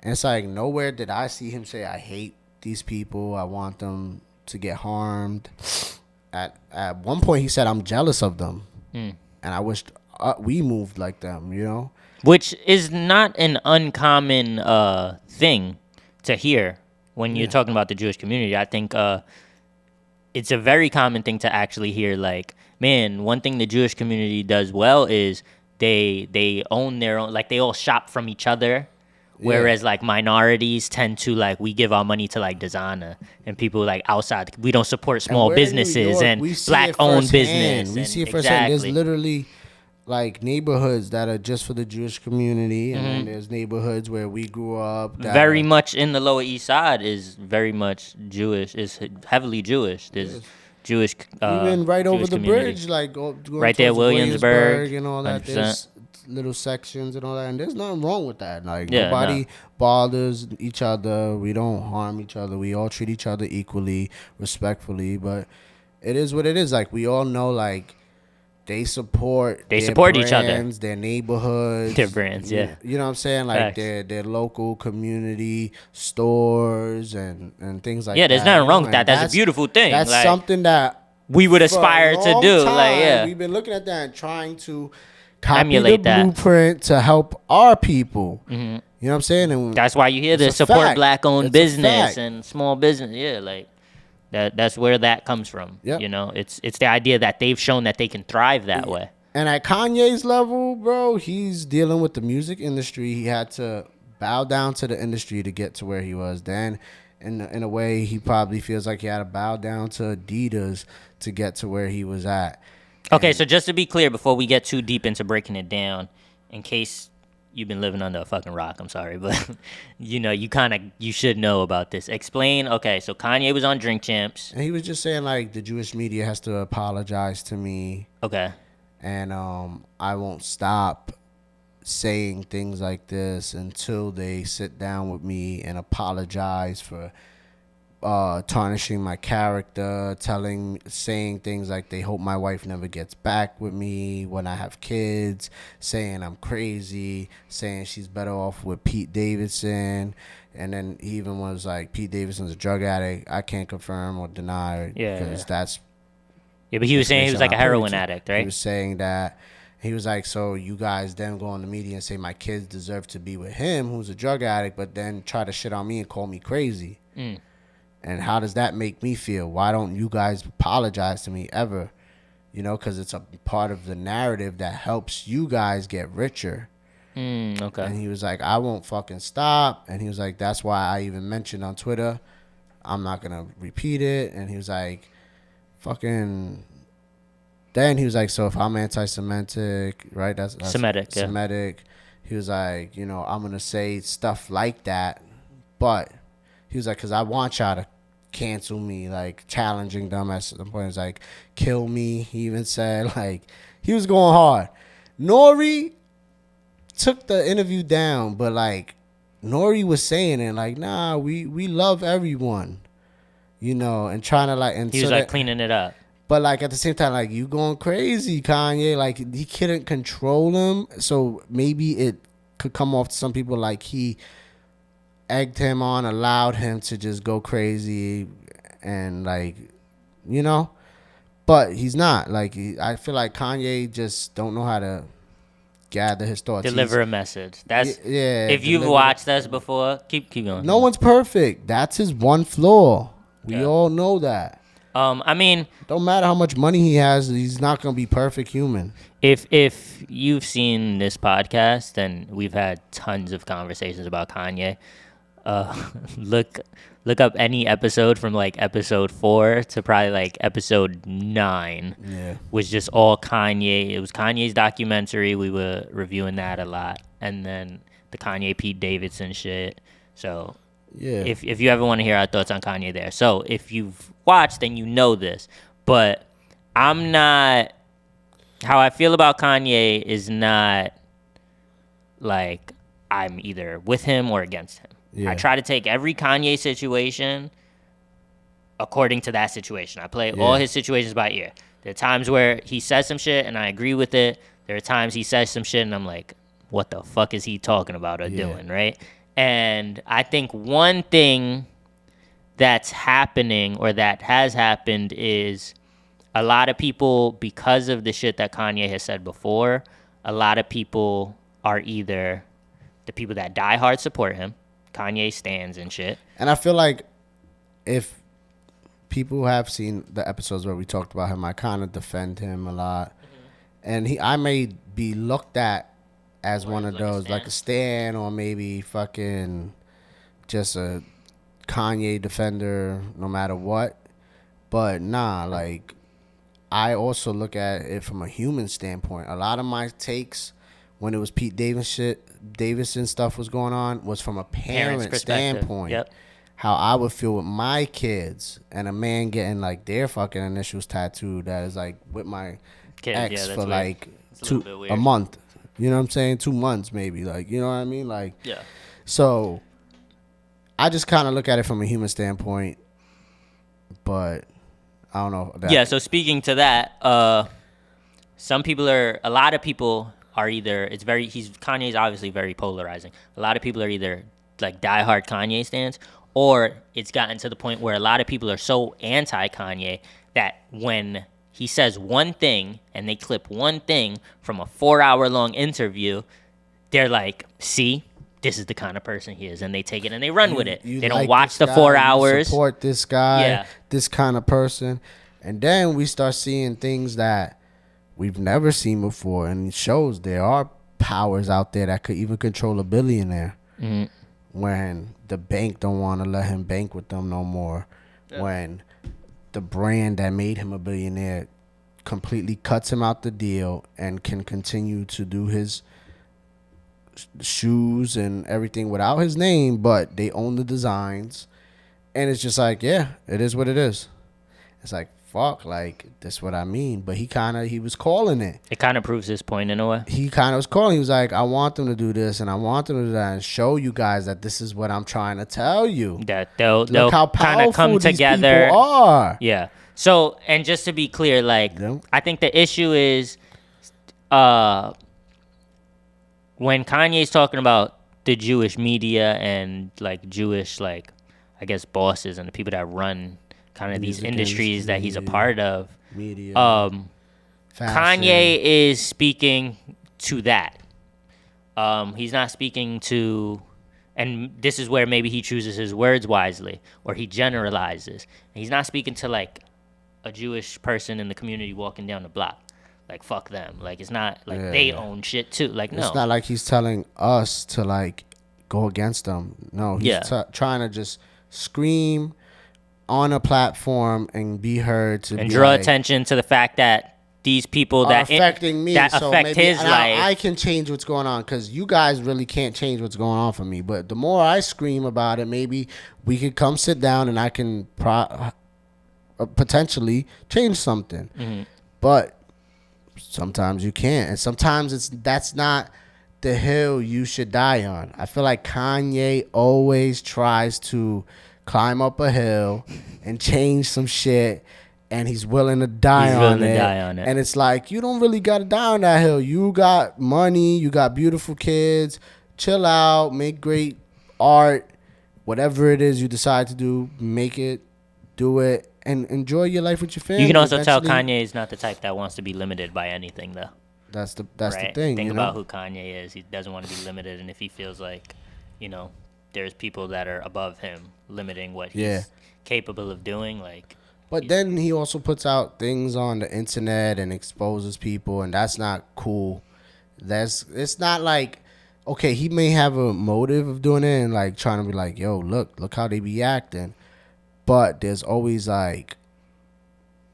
[SPEAKER 2] And it's like, nowhere did I see him say, I hate these people. I want them to get harmed. At one point, he said, I'm jealous of them. And I wished we moved like them, you know?
[SPEAKER 3] Which is not an uncommon thing to hear when you're talking about the Jewish community. I think it's a very common thing to actually hear, like, man, one thing the Jewish community does well is they own their own, like they all shop from each other. Whereas like minorities tend to like, we give our money to like designer and people like outside. We don't support small
[SPEAKER 2] we're in New
[SPEAKER 3] businesses
[SPEAKER 2] York,
[SPEAKER 3] and
[SPEAKER 2] we see
[SPEAKER 3] black
[SPEAKER 2] it
[SPEAKER 3] owned
[SPEAKER 2] firsthand.
[SPEAKER 3] business.
[SPEAKER 2] We
[SPEAKER 3] and
[SPEAKER 2] see it firsthand.
[SPEAKER 3] exactly.
[SPEAKER 2] There's literally like neighborhoods that are just for the Jewish community, and then there's neighborhoods where we grew up. That
[SPEAKER 3] Very
[SPEAKER 2] are,
[SPEAKER 3] much in the Lower East Side is very much Jewish. Is heavily Jewish. There's Jewish.
[SPEAKER 2] Even right over
[SPEAKER 3] Jewish
[SPEAKER 2] the
[SPEAKER 3] community.
[SPEAKER 2] bridge, like going
[SPEAKER 3] Right there,
[SPEAKER 2] towards
[SPEAKER 3] Williamsburg,
[SPEAKER 2] and all that.
[SPEAKER 3] 100%.
[SPEAKER 2] There's little sections and all that, and there's nothing wrong with that. Like
[SPEAKER 3] Yeah,
[SPEAKER 2] nobody bothers each other. We don't harm each other. We all treat each other equally, respectfully. But it is what it is. Like we all know, like they support
[SPEAKER 3] They
[SPEAKER 2] their
[SPEAKER 3] support each other.
[SPEAKER 2] brands, their neighborhoods,
[SPEAKER 3] Their brands, yeah.
[SPEAKER 2] You know what I'm saying? Like
[SPEAKER 3] Facts.
[SPEAKER 2] their local community stores and things like that.
[SPEAKER 3] Yeah, there's nothing wrong
[SPEAKER 2] you
[SPEAKER 3] with
[SPEAKER 2] know,
[SPEAKER 3] that.
[SPEAKER 2] and
[SPEAKER 3] That's a beautiful thing.
[SPEAKER 2] That's
[SPEAKER 3] Like,
[SPEAKER 2] something that
[SPEAKER 3] we would
[SPEAKER 2] for a
[SPEAKER 3] aspire to
[SPEAKER 2] long
[SPEAKER 3] do.
[SPEAKER 2] time,
[SPEAKER 3] Like, yeah.
[SPEAKER 2] we've been looking at that and trying to copy
[SPEAKER 3] Emulate
[SPEAKER 2] the
[SPEAKER 3] that.
[SPEAKER 2] blueprint to help our people. You know what I'm saying? And
[SPEAKER 3] That's why you hear
[SPEAKER 2] it's
[SPEAKER 3] the
[SPEAKER 2] a
[SPEAKER 3] support
[SPEAKER 2] fact.
[SPEAKER 3] black-owned
[SPEAKER 2] It's a
[SPEAKER 3] business
[SPEAKER 2] fact.
[SPEAKER 3] and small business. Yeah, like that's where that comes from.
[SPEAKER 2] Yep.
[SPEAKER 3] You know, it's the idea that they've shown that they can thrive that way.
[SPEAKER 2] And at Kanye's level, bro, he's dealing with the music industry. He had to bow down to the industry to get to where he was. Then, in a way, he probably feels like he had to bow down to Adidas to get to where he was at.
[SPEAKER 3] Okay, so just to be clear, before we get too deep into breaking it down, in case you've been living under a fucking rock, I'm sorry, but you know, you should know about this. Explain. Okay, so Kanye was on Drink Champs.
[SPEAKER 2] And he was just saying, like, the Jewish media has to apologize to me.
[SPEAKER 3] Okay.
[SPEAKER 2] And I won't stop saying things like this until they sit down with me and apologize for tarnishing my character, saying things like they hope my wife never gets back with me when I have kids, saying I'm crazy, saying she's better off with Pete Davidson. And then he even was like, Pete Davidson's a drug addict. I can't confirm or deny because that's...
[SPEAKER 3] Yeah, but he was saying he was like a heroin addict, right?
[SPEAKER 2] He was saying that. He was like, so you guys then go on the media and say my kids deserve to be with him, who's a drug addict, but then try to shit on me and call me crazy. And how does that make me feel? Why don't you guys apologize to me ever? You know, because it's a part of the narrative that helps you guys get richer.
[SPEAKER 3] Okay.
[SPEAKER 2] And he was like, I won't fucking stop. And he was like, that's why I even mentioned on Twitter, I'm not going to repeat it. And he was like, fucking... Then he was like, so if I'm anti-Semitic, right? That's
[SPEAKER 3] Semitic, yeah.
[SPEAKER 2] Semitic. He was like, you know, I'm going to say stuff like that. But he was like, because I want y'all to cancel me, like challenging them at some point. He was like, kill me. He even said, like, he was going hard. Nori took the interview down, but like, Nori was saying it like, nah, we love everyone, you know, and trying to like, and
[SPEAKER 3] He was like cleaning it up.
[SPEAKER 2] But like at the same time, like you going crazy, Kanye. Like he couldn't control him, so maybe it could come off to some people like he egged him on, allowed him to just go crazy, and like, you know. But he's not. Like I feel like Kanye just don't know how to gather his thoughts.
[SPEAKER 3] Deliver a message. That's
[SPEAKER 2] yeah.
[SPEAKER 3] If you've watched us before, keep going.
[SPEAKER 2] No one's perfect. That's his one flaw. We
[SPEAKER 3] Yeah.
[SPEAKER 2] all know that.
[SPEAKER 3] I mean,
[SPEAKER 2] Don't matter how much money he has, he's not gonna be perfect human.
[SPEAKER 3] if you've seen this podcast, then we've had tons of conversations about Kanye. Look up any episode from like episode 4 to probably like episode 9.
[SPEAKER 2] Yeah.
[SPEAKER 3] Was just all Kanye. It was Kanye's documentary. We were reviewing that a lot, and then the Kanye Pete Davidson shit. So
[SPEAKER 2] Yeah.
[SPEAKER 3] if you ever want to hear our thoughts on Kanye there. So if you've watched, then you know this. But I'm not... How I feel about Kanye is not like I'm either with him or against him.
[SPEAKER 2] Yeah.
[SPEAKER 3] I try to take every Kanye situation according to that situation. I play all his situations by ear. There are times where he says some shit and I agree with it. There are times he says some shit and I'm like, what the fuck is he talking about or doing, right? And I think one thing that's happening or that has happened is a lot of people, because of the shit that Kanye has said before, a lot of people are either the people that die hard support him, Kanye stands and shit.
[SPEAKER 2] And I feel like if people have seen the episodes where we talked about him, I kind of defend him a lot. And I may be looked at as one of
[SPEAKER 3] like a
[SPEAKER 2] those,
[SPEAKER 3] stan?
[SPEAKER 2] like a stan or maybe fucking just a Kanye defender no matter what. But nah, like I also look at it from a human standpoint. A lot of my takes when it was Pete Davidson stuff was going on was from a parent
[SPEAKER 3] perspective.
[SPEAKER 2] standpoint.
[SPEAKER 3] Yep.
[SPEAKER 2] how I would feel with my kids and a man getting like their fucking initials tattooed that is like with my
[SPEAKER 3] Kid,
[SPEAKER 2] ex
[SPEAKER 3] yeah, that's
[SPEAKER 2] for
[SPEAKER 3] weird.
[SPEAKER 2] like
[SPEAKER 3] It's a little bit
[SPEAKER 2] a
[SPEAKER 3] weird.
[SPEAKER 2] month. You know what I'm saying? 2 months maybe. Like, you know what I mean? Like,
[SPEAKER 3] Yeah.
[SPEAKER 2] so I just kind of look at it from a human standpoint, but I don't know.
[SPEAKER 3] Yeah, so speaking to that, a lot of people are either, Kanye's obviously very polarizing. A lot of people are either like diehard Kanye stans, or it's gotten to the point where a lot of people are so anti-Kanye that when he says one thing and they clip one thing from a 4-hour-long interview, they're like, see, this is the kind of person he is. And they take it and they run with it. They don't
[SPEAKER 2] like
[SPEAKER 3] watch
[SPEAKER 2] this
[SPEAKER 3] the 4
[SPEAKER 2] guy, you
[SPEAKER 3] hours.
[SPEAKER 2] support this guy,
[SPEAKER 3] Yeah.
[SPEAKER 2] this kind of person. And then we start seeing things that we've never seen before. And it shows there are powers out there that could even control a billionaire.
[SPEAKER 3] Mm-hmm.
[SPEAKER 2] When the bank don't want to let him bank with them no more. Yeah. When the brand that made him a billionaire completely cuts him out the deal and can continue to do his shoes and everything without his name, but they own the designs. And it's just like, yeah, it is what it is. It's like, fuck, like, that's what I mean. But he was calling it.
[SPEAKER 3] It kind of proves his point in a way.
[SPEAKER 2] He kind of was calling. He was like, I want them to do this and I want them to do that and show you guys that this is what I'm trying to tell you.
[SPEAKER 3] That they'll
[SPEAKER 2] how
[SPEAKER 3] kind of come
[SPEAKER 2] powerful these
[SPEAKER 3] together.
[SPEAKER 2] people are.
[SPEAKER 3] Yeah. So, and just to be clear, like,
[SPEAKER 2] Yeah.
[SPEAKER 3] I think the issue is when Kanye's talking about the Jewish media and, like, Jewish, like, I guess, bosses and the people that run kind of these industries that he's a part of.
[SPEAKER 2] Media.
[SPEAKER 3] Kanye is speaking to that. He's not speaking to, and this is where maybe he chooses his words wisely, or he generalizes. He's not speaking to like a Jewish person in the community walking down the block. Like, fuck them. Like, it's not like they own shit too. Like, no.
[SPEAKER 2] It's not like he's telling us to like go against them. No, he's trying to just scream on a platform and be heard to
[SPEAKER 3] and
[SPEAKER 2] be
[SPEAKER 3] draw
[SPEAKER 2] like,
[SPEAKER 3] attention to the fact that these people that
[SPEAKER 2] affecting me,
[SPEAKER 3] that
[SPEAKER 2] so
[SPEAKER 3] affect
[SPEAKER 2] maybe,
[SPEAKER 3] his life.
[SPEAKER 2] I can change what's going on because you guys really can't change what's going on for me. But the more I scream about it, maybe we could come sit down and I can potentially change something.
[SPEAKER 3] Mm-hmm.
[SPEAKER 2] But sometimes you can't, and sometimes that's not the hill you should die on. I feel like Kanye always tries to climb up a hill and change some shit, and he's willing to die on it. And it's like, you don't really got to die on that hill. You got money, you got beautiful kids. Chill out, make great art, whatever it is you decide to do, make it, do it, and enjoy your life with your family.
[SPEAKER 3] You can also tell Kanye is not the type that wants to be limited by anything, though.
[SPEAKER 2] That's the
[SPEAKER 3] right?
[SPEAKER 2] thing.
[SPEAKER 3] Think about who Kanye is. He doesn't want to be limited, and if he feels like, there's people that are above him limiting what he's capable of doing, like.
[SPEAKER 2] But then he also puts out things on the internet and exposes people, and that's not cool. It's not like, okay, he may have a motive of doing it and like trying to be like, yo, look how they be acting. But there's always like,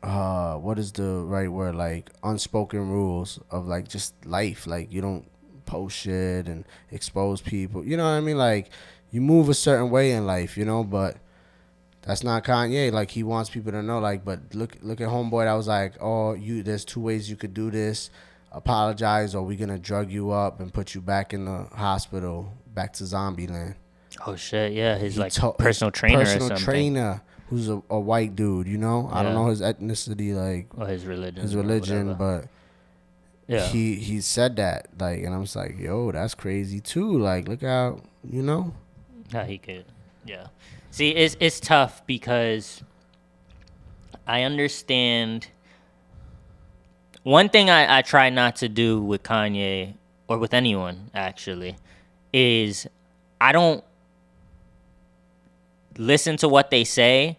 [SPEAKER 2] what is the right word? Like unspoken rules of like just life. Like you don't post shit and expose people. You know what I mean? Like you move a certain way in life, but that's not Kanye. Like he wants people to know. Like, but look at Homeboy. That was like, oh, there's 2 ways you could do this. Apologize, or we're gonna drug you up and put you back in the hospital, back to zombie land.
[SPEAKER 3] Oh shit, yeah, his personal trainer or something.
[SPEAKER 2] Personal trainer who's a white dude, I don't know his ethnicity, like,
[SPEAKER 3] or his religion,
[SPEAKER 2] but yeah, he said that, like, and I'm just like, yo, that's crazy too. Like, look out,
[SPEAKER 3] how he could, yeah. See, it's tough because I understand. One thing I try not to do with Kanye or with anyone actually is I don't listen to what they say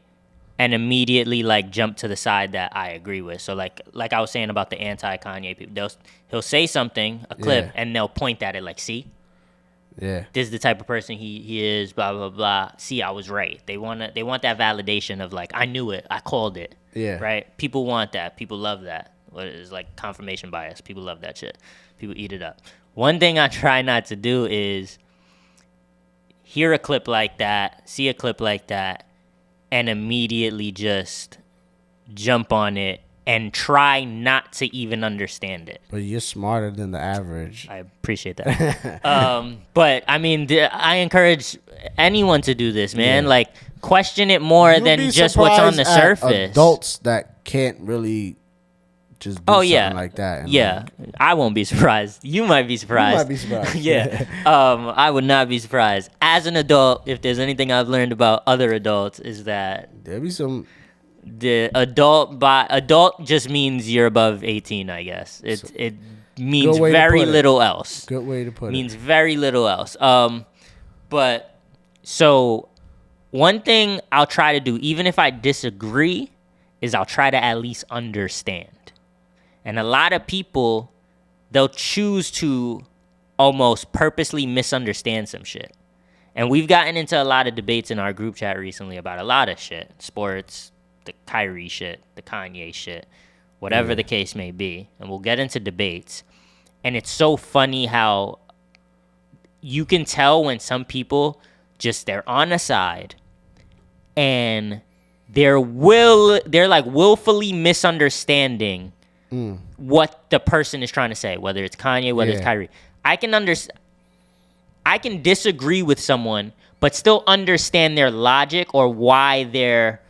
[SPEAKER 3] and immediately like jump to the side that I agree with. So like I was saying about the anti-Kanye people, he'll say something, a clip, and they'll point at it like, see, this is the type of person he is, blah blah blah. See, I was right. They want that validation of like, I knew it, I called it. Yeah. Right. People want that. People love that. What is like confirmation bias. People love that shit. People eat it up. One thing I try not to do is hear a clip like that, see a clip like that, and immediately just jump on it and try not to even understand it.
[SPEAKER 2] But you're smarter than the average.
[SPEAKER 3] I appreciate that. But I mean, I encourage anyone to do this, man.
[SPEAKER 2] Yeah.
[SPEAKER 3] Like, question it more
[SPEAKER 2] You'll
[SPEAKER 3] than
[SPEAKER 2] be
[SPEAKER 3] just what's on the
[SPEAKER 2] surprised at
[SPEAKER 3] surface.
[SPEAKER 2] Adults that can't really just do something like that. And
[SPEAKER 3] Yeah, I won't be surprised. You might be surprised.
[SPEAKER 2] You might be surprised.
[SPEAKER 3] Yeah. I would not be surprised. As an adult, if there's anything I've learned about other adults, is that
[SPEAKER 2] There'll be some.
[SPEAKER 3] the adult just means you're above 18, I guess. It means
[SPEAKER 2] Good way to
[SPEAKER 3] very
[SPEAKER 2] put it.
[SPEAKER 3] little else.
[SPEAKER 2] Good way to put it.
[SPEAKER 3] Means very little else. But so one thing I'll try to do, even if I disagree, is I'll try to at least understand. And a lot of people, they'll choose to almost purposely misunderstand some shit. And we've gotten into a lot of debates in our group chat recently about a lot of shit. Sports, the Kyrie shit, the Kanye shit, whatever the case may be. And we'll get into debates. And it's so funny how you can tell when some people just, they're on a side and they're like willfully misunderstanding what the person is trying to say, whether it's Kanye, whether it's Kyrie. I can disagree with someone, but still understand their logic or why they're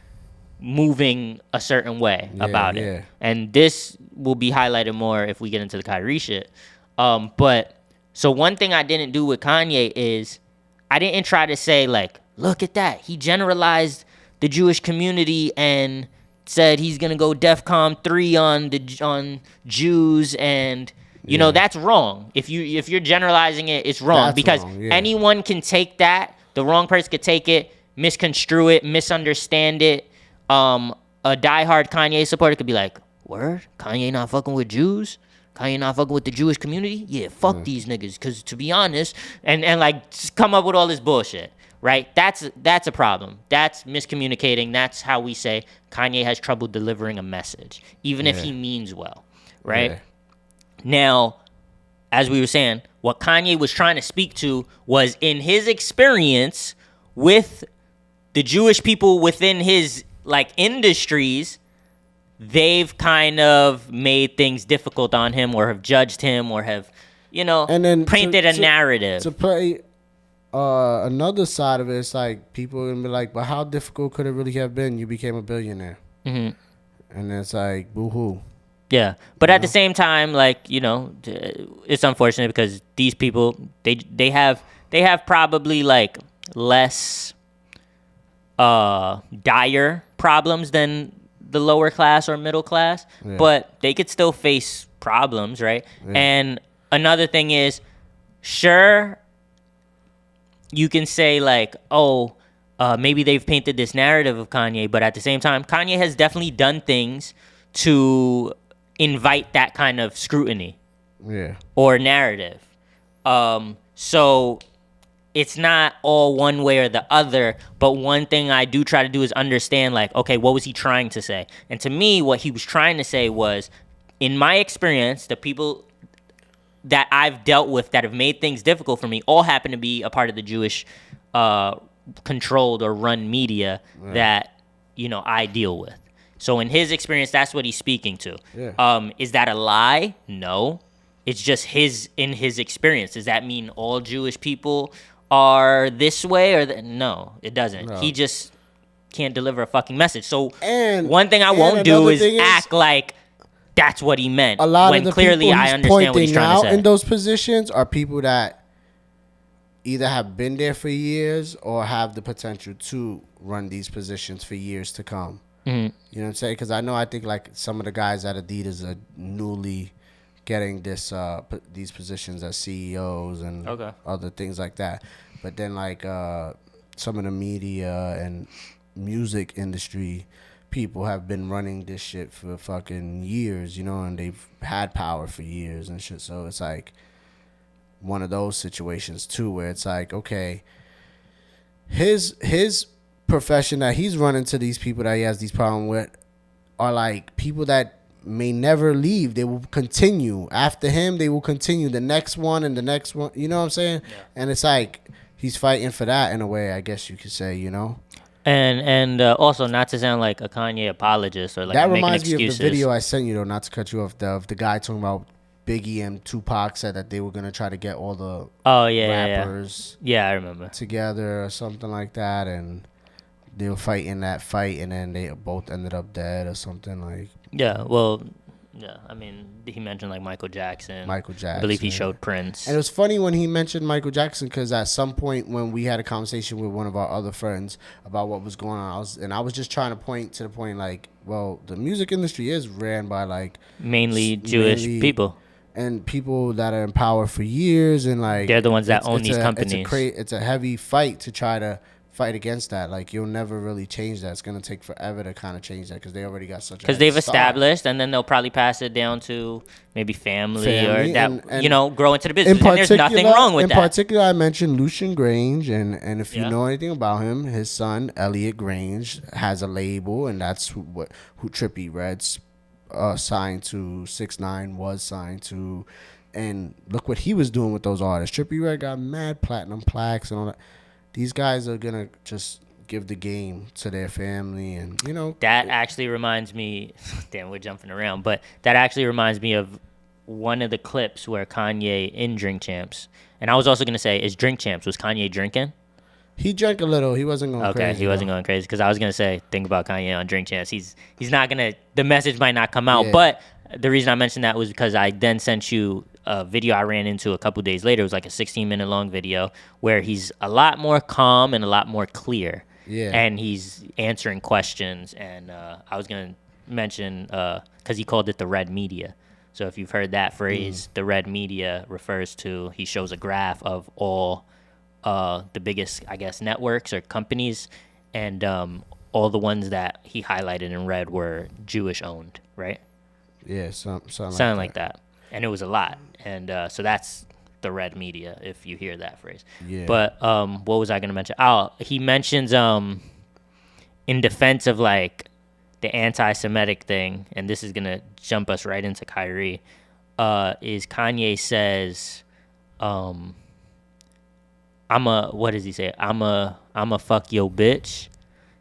[SPEAKER 3] moving a certain way about it. And this will be highlighted more if we get into the Kyrie shit. But so one thing I didn't do with Kanye is I didn't try to say, like, look at that. He generalized the Jewish community and said he's gonna go DEFCON 3 on Jews, and you know that's wrong. If you're generalizing it, it's wrong. That's because wrong, anyone can take that. The wrong person could take it, misconstrue it, misunderstand it. A diehard Kanye supporter could be like, "Word, Kanye not fucking with Jews? Kanye not fucking with the Jewish community? Yeah, fuck these niggas." Because to be honest, and like just come up with all this bullshit. Right? That's a problem. That's miscommunicating. That's how we say Kanye has trouble delivering a message, even if he means well. Right? Yeah. Now, as we were saying, what Kanye was trying to speak to was in his experience with the Jewish people within his like industries, they've kind of made things difficult on him or have judged him or have, and then painted a narrative.
[SPEAKER 2] To play another side of it, it's like people gonna be like, but how difficult could it really have been? You became a billionaire. And it's like, boo-hoo.
[SPEAKER 3] Yeah, but at the same time, like, it's unfortunate because these people, they have probably like less dire problems than the lower class or middle class, but they could still face problems, right? And another thing is, sure, you can say like, maybe they've painted this narrative of Kanye, but at the same time, Kanye has definitely done things to invite that kind of scrutiny or narrative. So it's not all one way or the other, but one thing I do try to do is understand, like, okay, what was he trying to say? And to me, what he was trying to say was, in my experience, the people that I've dealt with that have made things difficult for me all happen to be a part of the Jewish controlled or run media that, I deal with. So in his experience, that's what he's speaking to. Is that a lie? No. It's just in his experience. Does that mean all Jewish people are this way or no, it doesn't. No. He just can't deliver a fucking message. So one thing I won't do is act like that's what he meant.
[SPEAKER 2] A lot
[SPEAKER 3] when
[SPEAKER 2] of the
[SPEAKER 3] clearly
[SPEAKER 2] people
[SPEAKER 3] I
[SPEAKER 2] he's
[SPEAKER 3] understand what he's trying to say.
[SPEAKER 2] in those positions are people that either have been there for years or have the potential to run these positions for years to come. You know what I'm saying? Because I think like some of the guys at Adidas are newly getting these positions as CEOs and other things like that. But then like some of the media and music industry people have been running this shit for fucking years, and they've had power for years and shit. So it's like one of those situations too, where it's like, okay, his profession that he's running to these people that he has these problems with are like people that may never leave. They will continue after him. They will continue the next one and the next one. You know what I'm saying? Yeah. And it's like he's fighting for that in a way, I guess you could say, you know.
[SPEAKER 3] And also, not to sound like a Kanye apologist or like
[SPEAKER 2] That
[SPEAKER 3] I'm making
[SPEAKER 2] reminds me
[SPEAKER 3] excuses.
[SPEAKER 2] of the video I sent you, though, not to cut you off, of the guy talking about Biggie and Tupac said that they were going to try to get all the rappers
[SPEAKER 3] I remember.
[SPEAKER 2] together or something like that, and they were fighting that fight, and then they both ended up dead or something like.
[SPEAKER 3] Yeah, well, yeah, I mean, he mentioned like Michael Jackson. I believe he showed Prince.
[SPEAKER 2] And it was funny when he mentioned Michael Jackson, because at some point when we had a conversation with one of our other friends about what was going on, I was just trying to point to the point like, well, the music industry is ran by like
[SPEAKER 3] mainly Jewish people.
[SPEAKER 2] And people that are in power for years, and like
[SPEAKER 3] they're the ones that own these companies.
[SPEAKER 2] It's a heavy fight to try to fight against that. Like, you'll never really change that. It's gonna take forever to kind of change that, because they already got such. Because
[SPEAKER 3] they've established, and then they'll probably pass it down to maybe family or that and grow into the business. And there's nothing wrong with that.
[SPEAKER 2] In particular, I mentioned Lucian Grange, and if you know anything about him, his son Elliot Grange has a label, and that's who Trippie Redd's signed to. 6ix9ine was signed to, and look what he was doing with those artists. Trippie Redd got mad platinum plaques and all that. These guys are gonna just give the game to their family, and
[SPEAKER 3] that actually reminds me. Damn, we're jumping around, but that actually reminds me of one of the clips where Kanye in Drink Champs, and I was also gonna say, is Drink Champs, was Kanye drinking?
[SPEAKER 2] He drank a little. He wasn't going crazy.
[SPEAKER 3] Okay, he wasn't going crazy, because I was gonna say, think about Kanye on Drink Champs. He's not gonna. The message might not come out, but the reason I mentioned that was because I then sent you a video I ran into a couple days later. It was like a 16-minute long video where he's a lot more calm and a lot more clear. Yeah. And he's answering questions. And I was going to mention, because he called it the red media. So if you've heard that phrase, the red media refers to, he shows a graph of all the biggest, I guess, networks or companies. And all the ones that he highlighted in red were Jewish owned, right?
[SPEAKER 2] Yeah, something
[SPEAKER 3] like that. And it was a lot. And so that's the red media, if you hear that phrase. Yeah. But what was I going to mention? He mentions in defense of like the anti-Semitic thing, and this is going to jump us right into Kyrie, is Kanye says, what does he say? I'm a fuck your bitch.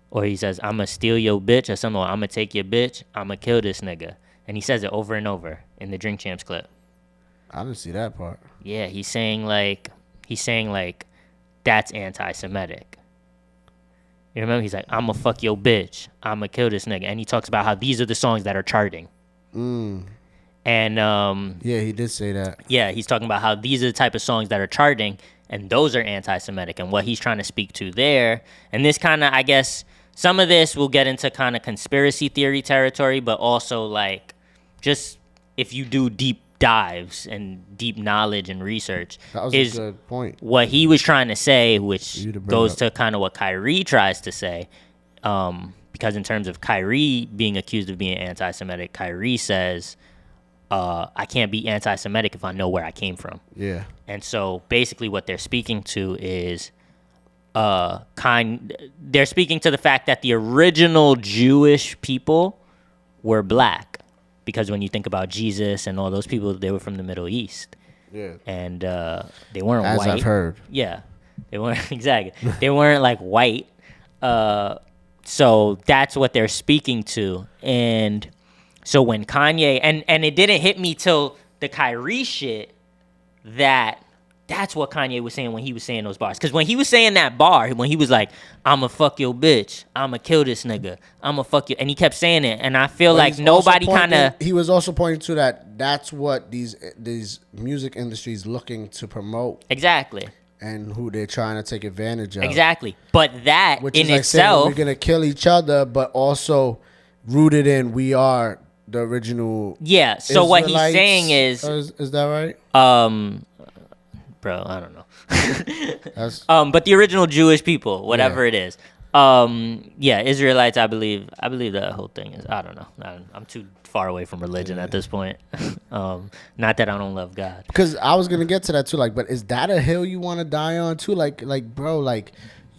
[SPEAKER 3] Or he says, I'm going to steal your bitch, or something. I'm going to take your bitch. I'm going to kill this nigga. And he says it over and over in the Drink Champs clip.
[SPEAKER 2] I didn't see that part.
[SPEAKER 3] Yeah, he's saying like that's anti-Semitic. You remember? He's like, I'ma fuck your bitch. I'ma kill this nigga. And he talks about how these are the songs that are charting. And
[SPEAKER 2] yeah, he did say that.
[SPEAKER 3] Yeah, he's talking about how these are the type of songs that are charting, and those are anti-Semitic. And what he's trying to speak to there, and this kind of, I guess, some of this will get into kind of conspiracy theory territory, but also like just if you do deep dives and deep knowledge and research,
[SPEAKER 2] that was a good point.
[SPEAKER 3] What he was trying to say, which goes to kind of what Kyrie tries to say, because in terms of Kyrie being accused of being anti-Semitic, Kyrie says, I can't be anti-Semitic if I know where I came from. Yeah. And so basically what they're speaking to is they're speaking to the fact that the original Jewish people were black, because when you think about Jesus and all those people, they were from the Middle East. Yeah. And they weren't white. As I've heard. Yeah. They weren't exactly. They weren't like white. So that's what they're speaking to. And so when Kanye and it didn't hit me till the Kyrie shit that's what Kanye was saying when he was saying those bars. Because when he was saying that bar, when he was like, I'ma fuck your bitch, I'ma kill this nigga, I'ma fuck you, and he kept saying it, and I feel like nobody kind of...
[SPEAKER 2] He was also pointing to that's what these music industries looking to promote.
[SPEAKER 3] Exactly.
[SPEAKER 2] And who they're trying to take advantage of.
[SPEAKER 3] Exactly. But that
[SPEAKER 2] which
[SPEAKER 3] in
[SPEAKER 2] is
[SPEAKER 3] itself...
[SPEAKER 2] Like we're going to kill each other, but also rooted in we are the original...
[SPEAKER 3] Yeah, so what he's saying is...
[SPEAKER 2] Is that right?
[SPEAKER 3] Bro, I don't know. But the original Jewish people, whatever it is. Israelites, I believe that whole thing is, I don't know. I'm too far away from religion at this point. Not that I don't love God.
[SPEAKER 2] Because I was going to get to that too, like, but is that a hill you want to die on too? Like, bro, like,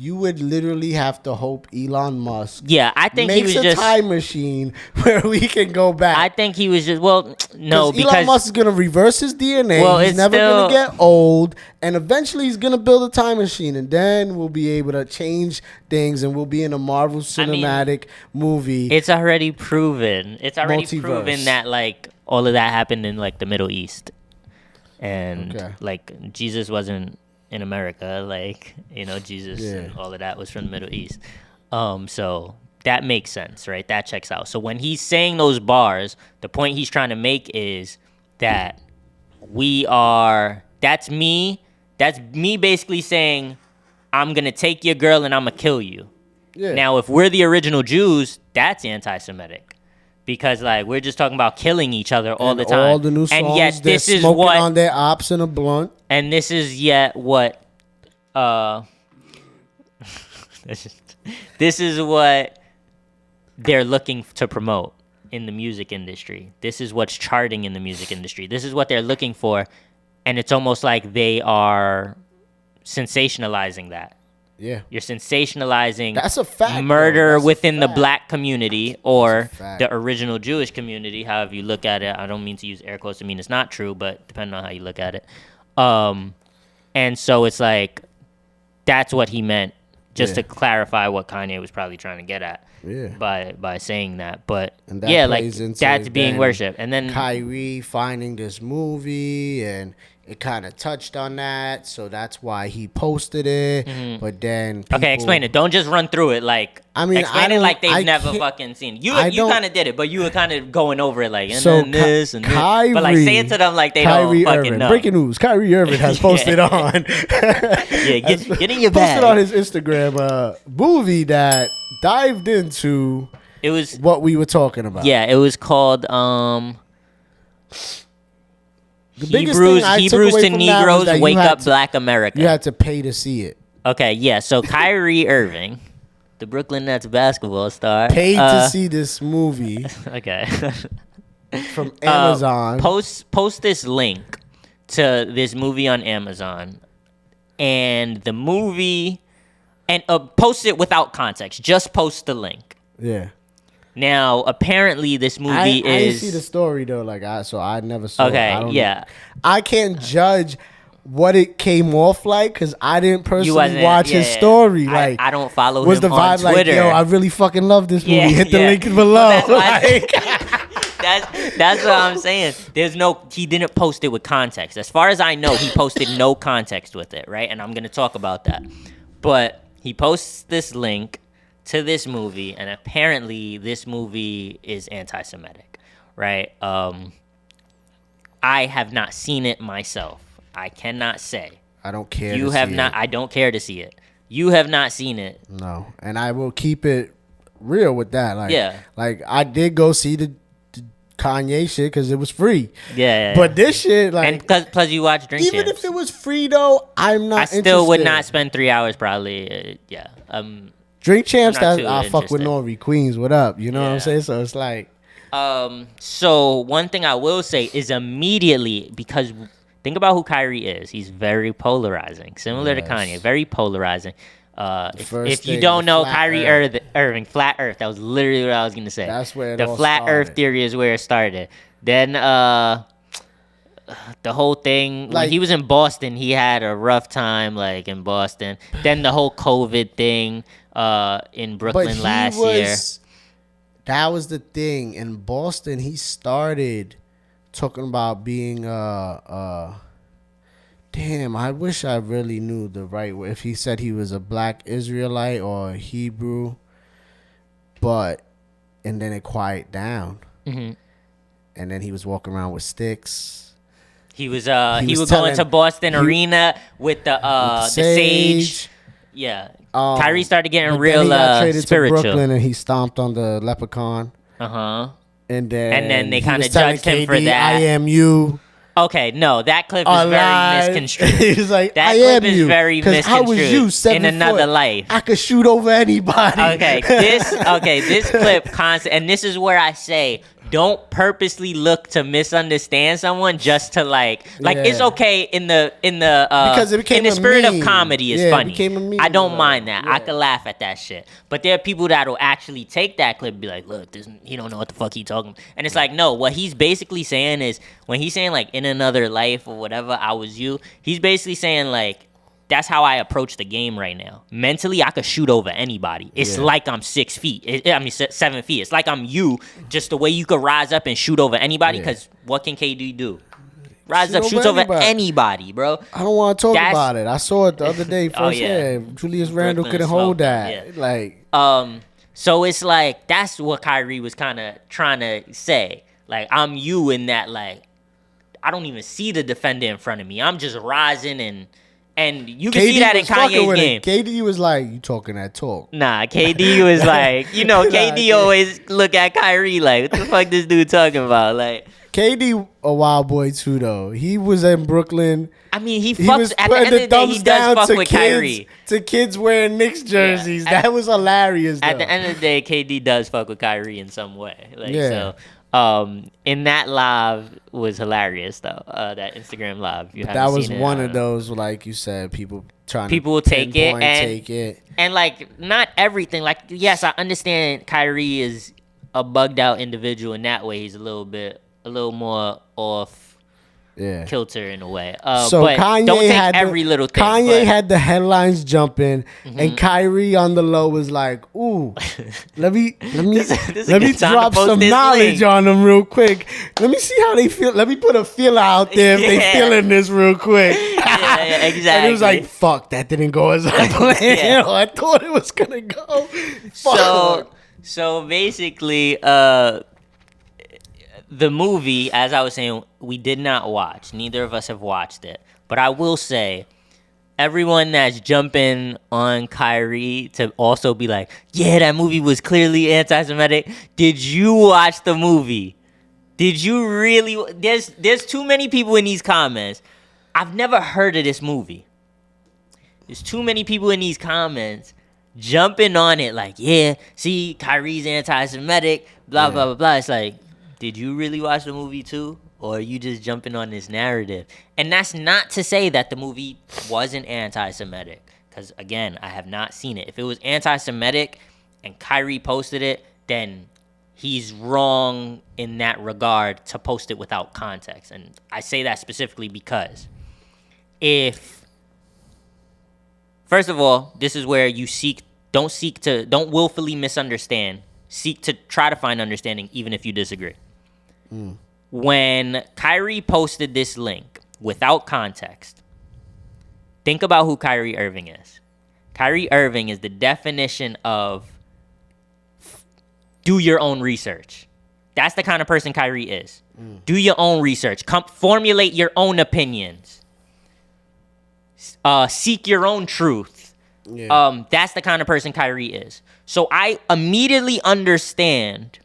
[SPEAKER 2] you would literally have to hope Elon Musk
[SPEAKER 3] Yeah, I think he
[SPEAKER 2] makes
[SPEAKER 3] was
[SPEAKER 2] a
[SPEAKER 3] just.
[SPEAKER 2] time machine where we can go back.
[SPEAKER 3] I think he was just. Well, no,
[SPEAKER 2] Elon
[SPEAKER 3] because
[SPEAKER 2] Musk is gonna reverse his DNA.
[SPEAKER 3] Well,
[SPEAKER 2] he's
[SPEAKER 3] it's
[SPEAKER 2] never
[SPEAKER 3] still-
[SPEAKER 2] gonna get old, and eventually he's gonna build a time machine, and then we'll be able to change things, and we'll be in a Marvel cinematic movie.
[SPEAKER 3] it's already proven. It's already
[SPEAKER 2] Multiverse.
[SPEAKER 3] proven that like all of that happened in like the Middle East, and
[SPEAKER 2] Okay.
[SPEAKER 3] like Jesus wasn't in America. Like Jesus
[SPEAKER 2] Yeah.
[SPEAKER 3] and all of that was from the Middle East. So that makes sense, right? That checks out. So when he's saying those bars, the point he's trying to make is that that's me basically saying, I'm going to take your girl and I'm going to kill you.
[SPEAKER 2] Yeah.
[SPEAKER 3] Now, if we're the original Jews, that's anti-Semitic. Because, like, we're just talking about killing each other all
[SPEAKER 2] And
[SPEAKER 3] the time.
[SPEAKER 2] all the new songs,
[SPEAKER 3] and yet
[SPEAKER 2] they're
[SPEAKER 3] this is
[SPEAKER 2] smoking
[SPEAKER 3] what
[SPEAKER 2] on their ops in a blunt.
[SPEAKER 3] and this is yet what this is what they're looking to promote in the music industry. This is what's charting in the music industry. This is what they're looking for, and it's almost like they are sensationalizing that.
[SPEAKER 2] Yeah.
[SPEAKER 3] You're sensationalizing
[SPEAKER 2] That's a fact,
[SPEAKER 3] murder
[SPEAKER 2] though. That's a
[SPEAKER 3] within the
[SPEAKER 2] fact.
[SPEAKER 3] black community or
[SPEAKER 2] fact.
[SPEAKER 3] the original Jewish community, however you look at it. I don't mean to use air quotes to mean it's not true, but depending on how you look at it. And so it's like, that's what he meant, just
[SPEAKER 2] Yeah.
[SPEAKER 3] to clarify what Kanye was probably trying to get at
[SPEAKER 2] Yeah.
[SPEAKER 3] by saying that. But
[SPEAKER 2] And that
[SPEAKER 3] yeah, like
[SPEAKER 2] plays into
[SPEAKER 3] that's
[SPEAKER 2] it
[SPEAKER 3] being
[SPEAKER 2] then.
[SPEAKER 3] worshipped. And then
[SPEAKER 2] Kyrie finding this movie, and it kind of touched on that, so that's why he posted it. But then
[SPEAKER 3] okay, explain it. Don't just run through it. Like,
[SPEAKER 2] I mean,
[SPEAKER 3] explain
[SPEAKER 2] I
[SPEAKER 3] it like
[SPEAKER 2] don't-
[SPEAKER 3] they've
[SPEAKER 2] I
[SPEAKER 3] never
[SPEAKER 2] can't-
[SPEAKER 3] fucking seen it.
[SPEAKER 2] I
[SPEAKER 3] You
[SPEAKER 2] don't-
[SPEAKER 3] kind of did it, but you were kind of going over it like, and
[SPEAKER 2] So
[SPEAKER 3] then this and this.
[SPEAKER 2] Kyrie,
[SPEAKER 3] But like, say it to them like they
[SPEAKER 2] Kyrie
[SPEAKER 3] don't fucking
[SPEAKER 2] Irving.
[SPEAKER 3] know.
[SPEAKER 2] Breaking news: Kyrie Irving has posted on.
[SPEAKER 3] Yeah, get in your bag.
[SPEAKER 2] Posted on his Instagram a movie that dived into
[SPEAKER 3] It was
[SPEAKER 2] what we were talking about.
[SPEAKER 3] yeah, it was called
[SPEAKER 2] The biggest thing I took
[SPEAKER 3] Hebrews
[SPEAKER 2] away
[SPEAKER 3] to
[SPEAKER 2] from that was
[SPEAKER 3] Negroes
[SPEAKER 2] that you
[SPEAKER 3] Wake
[SPEAKER 2] had
[SPEAKER 3] Up
[SPEAKER 2] to-
[SPEAKER 3] Black America.
[SPEAKER 2] You had to pay to see it.
[SPEAKER 3] Okay, yeah. So Kyrie Irving, the Brooklyn Nets basketball star,
[SPEAKER 2] Paid to see this movie
[SPEAKER 3] Okay.
[SPEAKER 2] from Amazon.
[SPEAKER 3] Post this link to this movie on Amazon, and the movie, and post it without context. Just post the link.
[SPEAKER 2] Yeah.
[SPEAKER 3] Now, apparently, this movie
[SPEAKER 2] I didn't
[SPEAKER 3] is
[SPEAKER 2] see the story though. So I never saw.
[SPEAKER 3] Okay,
[SPEAKER 2] it. I don't
[SPEAKER 3] yeah.
[SPEAKER 2] know. I can't judge what it came off like because I didn't personally
[SPEAKER 3] wasn't-
[SPEAKER 2] watch his
[SPEAKER 3] yeah.
[SPEAKER 2] story. Like,
[SPEAKER 3] I don't follow
[SPEAKER 2] was
[SPEAKER 3] him
[SPEAKER 2] the
[SPEAKER 3] on
[SPEAKER 2] vibe like,
[SPEAKER 3] Twitter.
[SPEAKER 2] yo, I really fucking love this movie.
[SPEAKER 3] Yeah,
[SPEAKER 2] Hit the
[SPEAKER 3] yeah.
[SPEAKER 2] link below.
[SPEAKER 3] Well, that's why
[SPEAKER 2] Like,
[SPEAKER 3] that's what I'm saying. He didn't post it with context. As far as I know, he posted no context with it, right? And I'm gonna talk about that. But he posts this link to this movie, and apparently this movie is anti-Semitic, right? I have not seen it myself. I cannot say.
[SPEAKER 2] I don't care.
[SPEAKER 3] You
[SPEAKER 2] to
[SPEAKER 3] have
[SPEAKER 2] see
[SPEAKER 3] not.
[SPEAKER 2] It.
[SPEAKER 3] I don't care to see it. You have not seen it.
[SPEAKER 2] No, and I will keep it real with that. Like,
[SPEAKER 3] Yeah.
[SPEAKER 2] like I did go see the Kanye shit because it was free.
[SPEAKER 3] Yeah.
[SPEAKER 2] But this shit, like,
[SPEAKER 3] and plus you watch Drink
[SPEAKER 2] even
[SPEAKER 3] Champs.
[SPEAKER 2] if it was free though, I'm not.
[SPEAKER 3] I still would
[SPEAKER 2] interested.
[SPEAKER 3] not spend 3 hours probably. Yeah.
[SPEAKER 2] Drink Champs.
[SPEAKER 3] I'm not
[SPEAKER 2] That
[SPEAKER 3] too
[SPEAKER 2] I fuck with
[SPEAKER 3] interested.
[SPEAKER 2] Nori Queens. What up? You know what I'm
[SPEAKER 3] Yeah.
[SPEAKER 2] saying? So it's like,
[SPEAKER 3] So one thing I will say is immediately, because think about who Kyrie is. He's very polarizing, similar to
[SPEAKER 2] Yes.
[SPEAKER 3] Kanye. Very polarizing.
[SPEAKER 2] First
[SPEAKER 3] If you
[SPEAKER 2] thing,
[SPEAKER 3] don't
[SPEAKER 2] the
[SPEAKER 3] know
[SPEAKER 2] flat
[SPEAKER 3] Kyrie
[SPEAKER 2] earth.
[SPEAKER 3] Irving, flat Earth. That was literally what I was gonna say.
[SPEAKER 2] That's where it
[SPEAKER 3] the
[SPEAKER 2] all
[SPEAKER 3] flat Earth
[SPEAKER 2] started.
[SPEAKER 3] theory is where it started. Then the whole thing, when
[SPEAKER 2] Like-
[SPEAKER 3] he was in Boston, he had a rough time, like in Boston. Then the whole COVID thing in Brooklyn last year.
[SPEAKER 2] That was the thing in Boston. He started talking about being damn, I wish I really knew the right way. If he said he was a black Israelite or a Hebrew, and then it quieted down, and then he was walking around with sticks.
[SPEAKER 3] He was
[SPEAKER 2] He
[SPEAKER 3] he
[SPEAKER 2] was
[SPEAKER 3] would go
[SPEAKER 2] telling-
[SPEAKER 3] into Boston
[SPEAKER 2] he-
[SPEAKER 3] Arena with the sage. Yeah. Kyrie started getting
[SPEAKER 2] But
[SPEAKER 3] real
[SPEAKER 2] then he got traded
[SPEAKER 3] spiritual.
[SPEAKER 2] to Brooklyn and he stomped on the leprechaun.
[SPEAKER 3] Uh-huh.
[SPEAKER 2] And then
[SPEAKER 3] they
[SPEAKER 2] he
[SPEAKER 3] kinda
[SPEAKER 2] was telling
[SPEAKER 3] judged him for
[SPEAKER 2] KD,
[SPEAKER 3] that.
[SPEAKER 2] I am you.
[SPEAKER 3] Okay, no, that clip is very
[SPEAKER 2] Alive.
[SPEAKER 3] misconstrued.
[SPEAKER 2] He was like,
[SPEAKER 3] That
[SPEAKER 2] I
[SPEAKER 3] clip
[SPEAKER 2] am
[SPEAKER 3] is
[SPEAKER 2] you.
[SPEAKER 3] very
[SPEAKER 2] 'Cause how was you
[SPEAKER 3] misconstrued
[SPEAKER 2] 7
[SPEAKER 3] in another
[SPEAKER 2] foot?
[SPEAKER 3] life.
[SPEAKER 2] I could shoot over anybody.
[SPEAKER 3] Okay, this clip constant, and this is where I say, don't purposely look to misunderstand someone just to like it's okay in the
[SPEAKER 2] because it became
[SPEAKER 3] in the
[SPEAKER 2] a
[SPEAKER 3] spirit
[SPEAKER 2] meme.
[SPEAKER 3] of comedy is
[SPEAKER 2] Yeah, it
[SPEAKER 3] funny.
[SPEAKER 2] became a meme,
[SPEAKER 3] I don't
[SPEAKER 2] like,
[SPEAKER 3] mind that. I
[SPEAKER 2] yeah.
[SPEAKER 3] can laugh at that shit. But there are people that'll actually take that clip and be like, look, he don't know what the fuck he talking. And it's like, no, what he's basically saying is when he's saying like in another life or whatever, I was you, he's basically saying like, that's how I approach the game right now. Mentally, I could shoot over anybody. It's like I'm 6 feet. 7 feet. It's like I'm you, just the way you could rise up and shoot over anybody. Because what can KD do? Rise up, shoots over anybody, bro.
[SPEAKER 2] I don't want to talk about it. I saw it the other day firsthand. Julius Randle couldn't hold that. Like,
[SPEAKER 3] so it's like that's what Kyrie was kind of trying to say. Like, I'm you in that. Like, I don't even see the defender in front of me. I'm just rising and you can see that in Kanye's game.
[SPEAKER 2] KD was like, you talking that talk.
[SPEAKER 3] Nah, KD was like, KD always look at Kyrie like, what the fuck this dude talking about? Like,
[SPEAKER 2] KD a wild boy too though. He was in Brooklyn.
[SPEAKER 3] I mean, he fucks at the end of the day. He does fuck with Kyrie.
[SPEAKER 2] To kids wearing Knicks jerseys.
[SPEAKER 3] Yeah.
[SPEAKER 2] That was hilarious.
[SPEAKER 3] At the end of the day, KD does fuck with Kyrie in some way. Like,
[SPEAKER 2] yeah.
[SPEAKER 3] So, in that live was hilarious though. That Instagram live.
[SPEAKER 2] That was one of those, like you said, people
[SPEAKER 3] will take it
[SPEAKER 2] and
[SPEAKER 3] and like not everything. Like, yes, I understand Kyrie is a bugged out individual in that way. He's a little more off kilter in a way.
[SPEAKER 2] So
[SPEAKER 3] but
[SPEAKER 2] Kanye
[SPEAKER 3] don't take
[SPEAKER 2] had
[SPEAKER 3] every little thing.
[SPEAKER 2] Kanye had the headlines jumping, and Kyrie on the low was like, "Ooh, let me drop some knowledge on them real quick. Let me see how they feel. Let me put a feel out there if they feeling this real quick."
[SPEAKER 3] Yeah, exactly.
[SPEAKER 2] And it was like, "Fuck, that didn't go as I planned. I thought it was gonna go."
[SPEAKER 3] So basically, the movie, as I was saying, we did not watch. Neither of us have watched it. But I will say, everyone that's jumping on Kyrie to also be like, yeah, that movie was clearly anti-Semitic. Did you watch the movie? Did you really? There's too many people in these comments. I've never heard of this movie. There's too many people in these comments jumping on it like, yeah, see, Kyrie's anti-Semitic, blah, blah, blah, blah. It's like, did you really watch the movie too? Or are you just jumping on this narrative? And that's not to say that the movie wasn't anti-Semitic. Because, again, I have not seen it. If it was anti-Semitic and Kyrie posted it, then he's wrong in that regard to post it without context. And I say that specifically because first of all, this is where you don't willfully misunderstand. Seek to try to find understanding even if you disagree. When Kyrie posted this link without context, think about who Kyrie Irving is. Kyrie Irving is the definition of do your own research. That's the kind of person Kyrie is. Do your own research. Formulate your own opinions. Seek your own truth. Yeah. That's the kind of person Kyrie is. So I immediately understand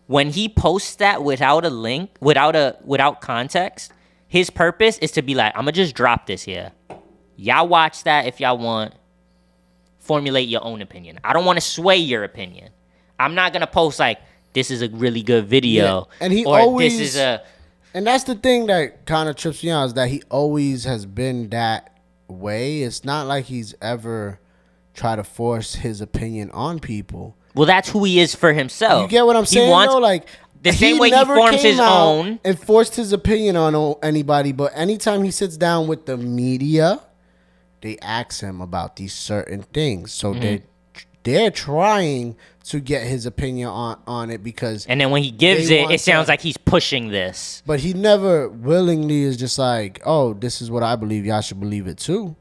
[SPEAKER 3] when he posts that without a link, without context, his purpose is to be like, I'm gonna just drop this here. Y'all watch that if y'all want. Formulate your own opinion. I don't want to sway your opinion. I'm not gonna post like this is a really good video.
[SPEAKER 2] Yeah. And and that's the thing that kind of trips me out is that he always has been that way. It's not like he's ever tried to force his opinion on people.
[SPEAKER 3] Well, that's who he is for himself.
[SPEAKER 2] You get what I'm saying? Though? Like
[SPEAKER 3] the same way he forms his own
[SPEAKER 2] and forced his opinion on anybody. But anytime he sits down with the media, they ask him about these certain things. So they're trying to get his opinion on it because. And
[SPEAKER 3] then when he gives it sounds like he's pushing this.
[SPEAKER 2] But he never willingly is just like, oh, this is what I believe. Y'all should believe it too.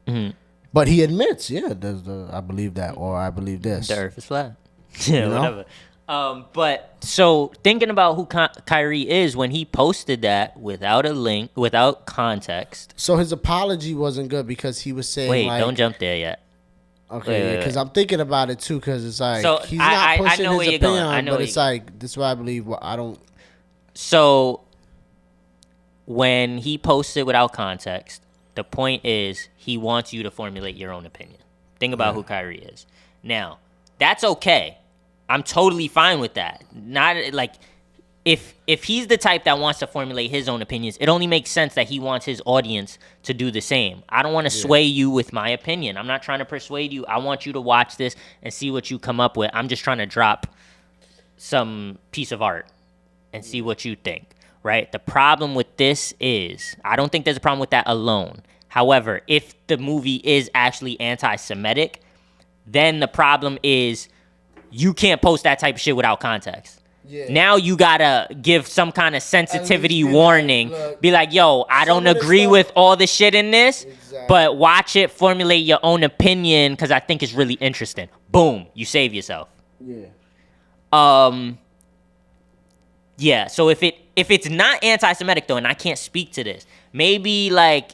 [SPEAKER 2] But he admits, I believe that, or I believe this.
[SPEAKER 3] The earth is flat. Yeah, whatever. But so thinking about who Kyrie is when he posted that without a link, without context.
[SPEAKER 2] So his apology wasn't good because he was saying,
[SPEAKER 3] wait, don't jump there yet.
[SPEAKER 2] Okay, because I'm thinking about it too. Because it's like he's not pushing his opinion, but it's like this is what I believe. I don't.
[SPEAKER 3] So when he posted without context, the point is he wants you to formulate your own opinion. Think about who Kyrie is. Now, that's okay. I'm totally fine with that. Not like if he's the type that wants to formulate his own opinions, it only makes sense that he wants his audience to do the same. I don't want to sway you with my opinion. I'm not trying to persuade you. I want you to watch this and see what you come up with. I'm just trying to drop some piece of art and see what you think, right? The problem with this is, I don't think there's a problem with that alone. However, if the movie is actually anti-Semitic, then the problem is you can't post that type of shit without context. Yeah. Now you gotta give some kind of sensitivity warning. Like, be like, yo, I don't agree with all the shit in this, but watch it, formulate your own opinion, because I think it's really interesting. Boom, you save yourself. Yeah. Yeah, so if it's not anti-Semitic though, and I can't speak to this, maybe like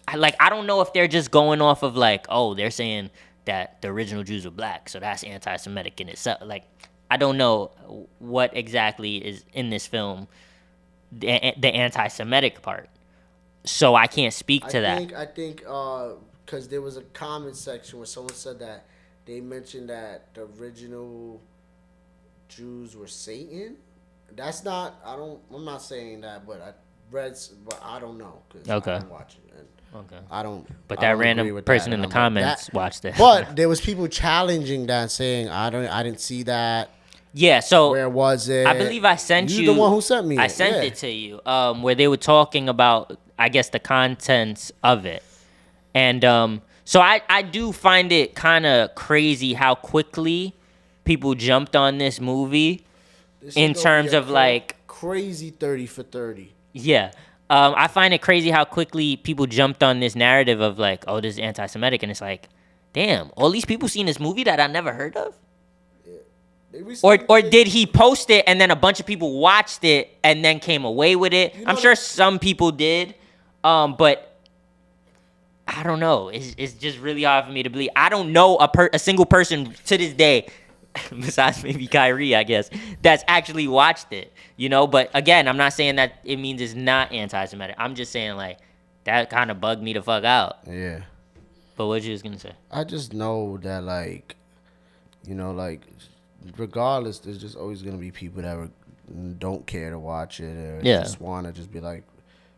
[SPEAKER 3] I don't know if they're just going off of like, oh, they're saying that the original Jews were black, so that's anti-Semitic in itself. Like, I don't know what exactly is in this film, the anti-Semitic part. So I can't speak to that.
[SPEAKER 2] I think because there was a comment section where someone said that they mentioned that the original Jews were Satan. That's not. I'm not saying that, but I don't know because I didn't watch it. Okay. I don't.
[SPEAKER 3] But that random person in the comments watched it.
[SPEAKER 2] But there was people challenging that, saying I didn't see that.
[SPEAKER 3] Yeah. So
[SPEAKER 2] where was it?
[SPEAKER 3] I believe I sent you.
[SPEAKER 2] You're the one who sent me.
[SPEAKER 3] I sent it to you. Where they were talking about, I guess, the contents of it, and so I do find it kind of crazy how quickly people jumped on this movie in terms of like
[SPEAKER 2] crazy 30 for 30.
[SPEAKER 3] Yeah. I find it crazy how quickly people jumped on this narrative of like, oh, this is anti-Semitic, and it's like, damn, all these people seen this movie that I never heard of? Yeah. Or did he post it and then a bunch of people watched it and then came away with it? I'm sure some people did, but I don't know. It's just really hard for me to believe. I don't know a single person to this day, besides maybe Kyrie, I guess, that's actually watched it, you know? But again, I'm not saying that it means it's not anti-Semitic. I'm just saying, like, that kind of bugged me the fuck out.
[SPEAKER 2] Yeah.
[SPEAKER 3] But what you was going to say?
[SPEAKER 2] I just know that, like, you know, like, regardless, there's just always going to be people that don't care to watch it or just want to just be like,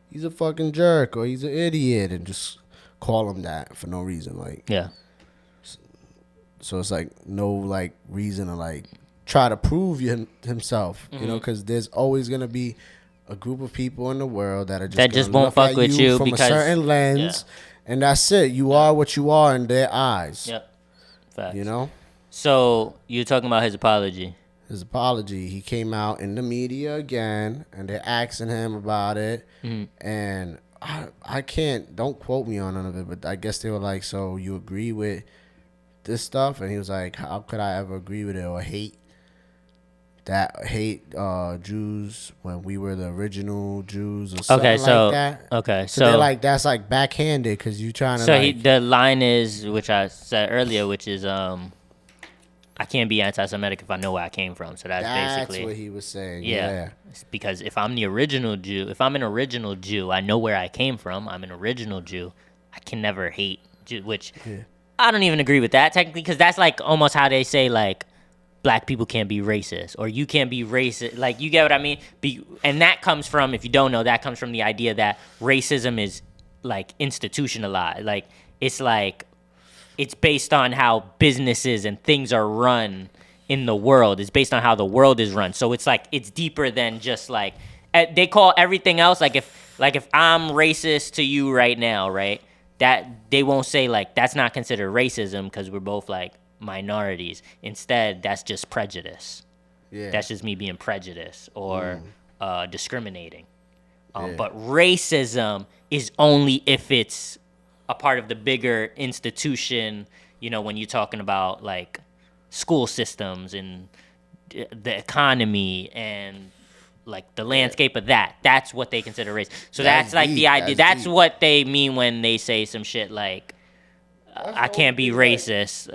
[SPEAKER 2] he's a fucking jerk or he's an idiot and just call him that for no reason. Like,
[SPEAKER 3] yeah.
[SPEAKER 2] So it's like no like reason to like try to prove himself, you know, because there's always gonna be a group of people in the world that are just
[SPEAKER 3] won't fuck with you
[SPEAKER 2] from
[SPEAKER 3] because
[SPEAKER 2] a certain lens, and that's it. You are what you are in their eyes.
[SPEAKER 3] Yep, facts.
[SPEAKER 2] You know.
[SPEAKER 3] So you're talking about his apology.
[SPEAKER 2] His apology. He came out in the media again, and they're asking him about it, and I can't. Don't quote me on none of it, but I guess they were like, "So you agree with this stuff?" And he was like, how could I ever agree with it or hate Jews when we were the original Jews or something like that?
[SPEAKER 3] Okay,
[SPEAKER 2] so they're like, that's like backhanded because you trying to
[SPEAKER 3] the line is, which I said earlier, which is I can't be anti-Semitic if I know where I came from. So that's basically
[SPEAKER 2] what he was saying.
[SPEAKER 3] Yeah. Because if I'm the original Jew, if I'm an original Jew, I know where I came from. I'm an original Jew. I can never hate Jew, which I don't even agree with that technically, because that's like almost how they say like black people can't be racist or you can't be racist. Like, you get what I mean? And that comes from, if you don't know, that comes from the idea that racism is like institutionalized. It's based on how businesses and things are run in the world. It's based on how the world is run. So it's like, it's deeper than just like, they call everything else, like if I'm racist to you right now, right? That they won't say like, that's not considered racism because we're both like minorities. Instead, that's just prejudice. Yeah. That's just me being prejudiced or discriminating. But racism is only if it's a part of the bigger institution, you know, when you're talking about like school systems and the economy and like the landscape of that's what they consider race. So that's like deep. The idea. That's what they mean when they say some shit like, I can't be racist.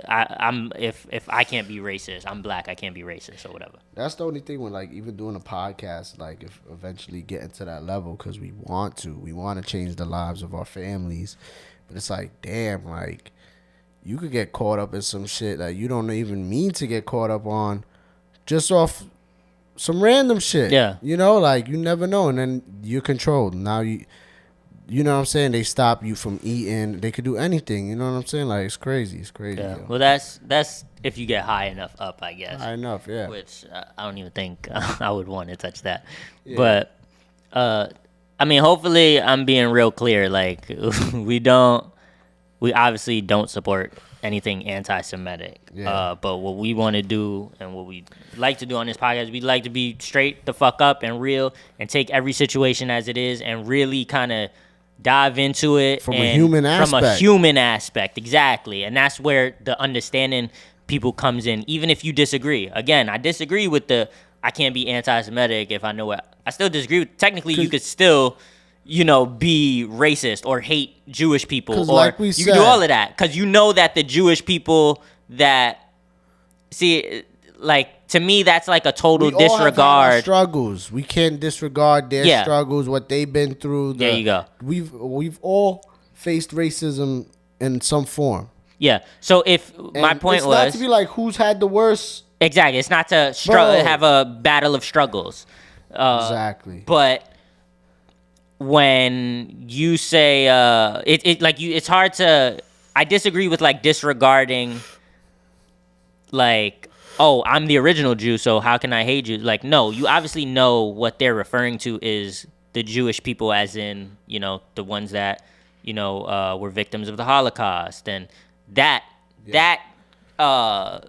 [SPEAKER 3] If I can't be racist, I'm black. I can't be racist or whatever.
[SPEAKER 2] That's the only thing when like even doing a podcast, like if eventually getting to that level, because we want to change the lives of our families. But it's like, damn, like, you could get caught up in some shit that you don't even mean to get caught up on just off some random shit.
[SPEAKER 3] Yeah.
[SPEAKER 2] You know, like you never know, and then you're controlled. Now you know what I'm saying? They stop you from eating. They could do anything. You know what I'm saying? Like it's crazy. It's crazy.
[SPEAKER 3] Yeah.
[SPEAKER 2] Yo.
[SPEAKER 3] Well, that's if you get high enough up, I guess.
[SPEAKER 2] High enough, yeah.
[SPEAKER 3] Which I don't even think I would want to touch that.
[SPEAKER 2] Yeah.
[SPEAKER 3] But I mean, hopefully, I'm being real clear. Like we obviously don't support anything anti-Semitic.
[SPEAKER 2] Yeah.
[SPEAKER 3] But what we want to do and what we like to do on this podcast, we like to be straight the fuck up and real and take every situation as it is and really kind of dive into it
[SPEAKER 2] From a human aspect.
[SPEAKER 3] Exactly. And that's where the understanding people comes in, even if you disagree. Again, I disagree with I can't be anti-Semitic if I know what. I still disagree with, technically you could still, be racist or hate Jewish people. Or
[SPEAKER 2] like we
[SPEAKER 3] you
[SPEAKER 2] said,
[SPEAKER 3] can do all of that. Because you know that the Jewish people to me, that's like a total
[SPEAKER 2] we all have had our
[SPEAKER 3] disregard.
[SPEAKER 2] struggles. We can't disregard their struggles, what they've been through.
[SPEAKER 3] There you go.
[SPEAKER 2] We've all faced racism in some form.
[SPEAKER 3] Yeah. So my point
[SPEAKER 2] it's
[SPEAKER 3] was
[SPEAKER 2] not to be like who's had the worst.
[SPEAKER 3] exactly. It's not to have a battle of struggles.
[SPEAKER 2] Exactly.
[SPEAKER 3] But when you say it's hard to. I disagree with like disregarding. Like, oh, I'm the original Jew, so how can I hate you? Like, no, you obviously know what they're referring to is the Jewish people, as in, the ones that, were victims of the Holocaust and that I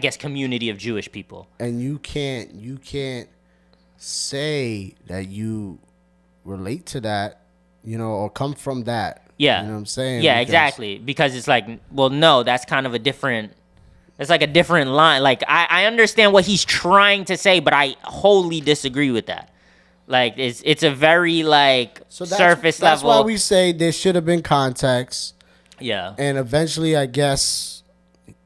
[SPEAKER 3] guess community of Jewish people.
[SPEAKER 2] And you can't say that you relate to that, or come from that.
[SPEAKER 3] Yeah.
[SPEAKER 2] You know what I'm saying?
[SPEAKER 3] Yeah, exactly. Because it's like, well, no, that's kind of a different. It's like a different line. Like, I understand what he's trying to say, but I wholly disagree with that. Like, it's a very, like, surface level.
[SPEAKER 2] That's why we say there should have been context.
[SPEAKER 3] Yeah.
[SPEAKER 2] And eventually, I guess,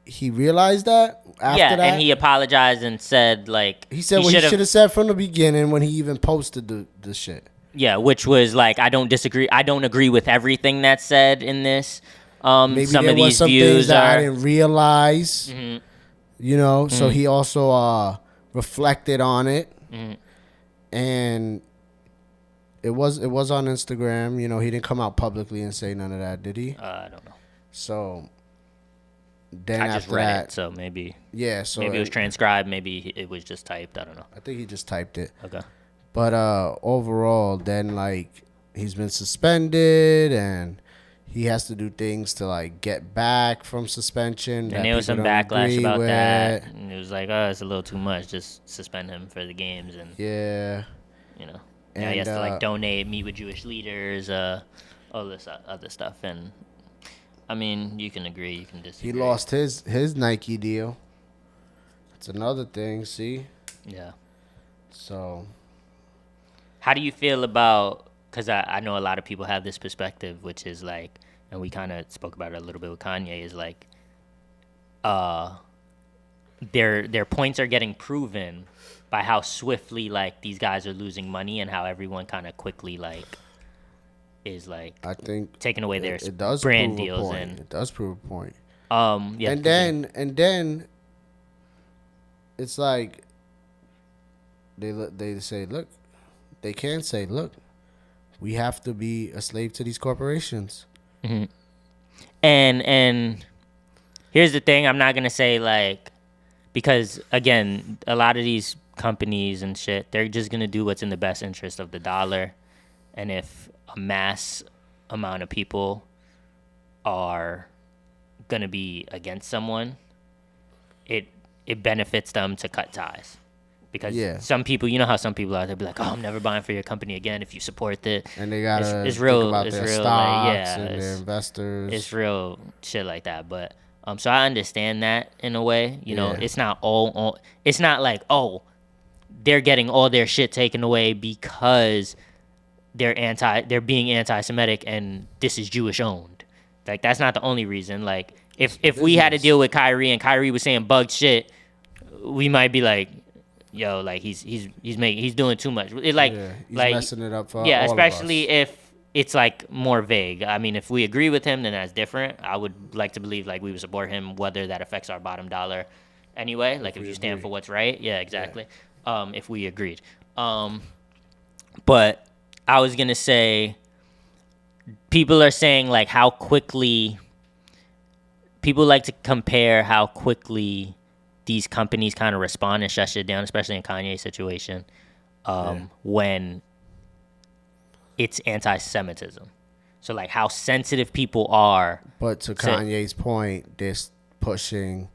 [SPEAKER 2] he realized that after that.
[SPEAKER 3] And he apologized and said, like...
[SPEAKER 2] He said what he should have said from the beginning when he even posted the shit.
[SPEAKER 3] Yeah, which was, like, I don't agree with everything that's said in this.
[SPEAKER 2] Maybe
[SPEAKER 3] some
[SPEAKER 2] there
[SPEAKER 3] of
[SPEAKER 2] was
[SPEAKER 3] these
[SPEAKER 2] some
[SPEAKER 3] views
[SPEAKER 2] things that I didn't realize.
[SPEAKER 3] Mm-hmm.
[SPEAKER 2] So he also reflected on it, and it was on Instagram. He didn't come out publicly and say none of that, did he?
[SPEAKER 3] I don't know.
[SPEAKER 2] So then
[SPEAKER 3] I
[SPEAKER 2] after
[SPEAKER 3] just read
[SPEAKER 2] that,
[SPEAKER 3] it, so maybe.
[SPEAKER 2] Yeah, so
[SPEAKER 3] maybe it was transcribed. Maybe it was just typed. I don't know.
[SPEAKER 2] I think he just typed it.
[SPEAKER 3] Okay.
[SPEAKER 2] But overall, then like he's been suspended and. He has to do things to like get back from suspension.
[SPEAKER 3] And there was some backlash about that. And it was like, oh, it's a little too much. Just suspend him for the games. And
[SPEAKER 2] yeah,
[SPEAKER 3] now he has to like donate, meet with Jewish leaders, all this other stuff. And I mean, you can agree, you can disagree.
[SPEAKER 2] He lost his Nike deal. That's another thing. See.
[SPEAKER 3] Yeah.
[SPEAKER 2] So.
[SPEAKER 3] How do you feel about? Because I know a lot of people have this perspective, which is like, and we kind of spoke about it a little bit with Kanye, is like, their points are getting proven by how swiftly like these guys are losing money and how everyone kind of quickly like is like,
[SPEAKER 2] I think
[SPEAKER 3] taking away their
[SPEAKER 2] it does
[SPEAKER 3] brand
[SPEAKER 2] prove
[SPEAKER 3] deals
[SPEAKER 2] a point.
[SPEAKER 3] and
[SPEAKER 2] it does prove a point.
[SPEAKER 3] Yeah,
[SPEAKER 2] and then it's like they say, look, they can say, look. We have to be a slave to these corporations.
[SPEAKER 3] Mm-hmm. And here's the thing. I'm not going to say, like, because, again, a lot of these companies and shit, they're just going to do what's in the best interest of the dollar. And if a mass amount of people are going to be against someone, it benefits them to cut ties. Because some people, you know how some people are, they'll be like, oh, I'm never buying for your company again if you support it.
[SPEAKER 2] And they got to think
[SPEAKER 3] real,
[SPEAKER 2] about their
[SPEAKER 3] real,
[SPEAKER 2] stocks and their investors.
[SPEAKER 3] It's real shit like that. But so I understand that in a way. You know, it's not all, it's not like, oh, they're getting all their shit taken away because they're being anti-Semitic and this is Jewish owned. Like, that's not the only reason. Like, if we had to deal with Kyrie and Kyrie was saying bugged shit, we might be like, yo, like he's doing too much. It like
[SPEAKER 2] he's
[SPEAKER 3] like
[SPEAKER 2] messing it up for all of us.
[SPEAKER 3] Especially if it's like more vague. I mean, if we agree with him, then that's different. I would like to believe like we would support him, whether that affects our bottom dollar anyway. Like if you stand for what's right, yeah, exactly. if we agreed. But I was gonna say, people are saying like how quickly. People like to compare how quickly these companies kind of respond and shut shit down, especially in Kanye's situation, when it's anti-Semitism. So like how sensitive people are.
[SPEAKER 2] But to Kanye's point, they're pushing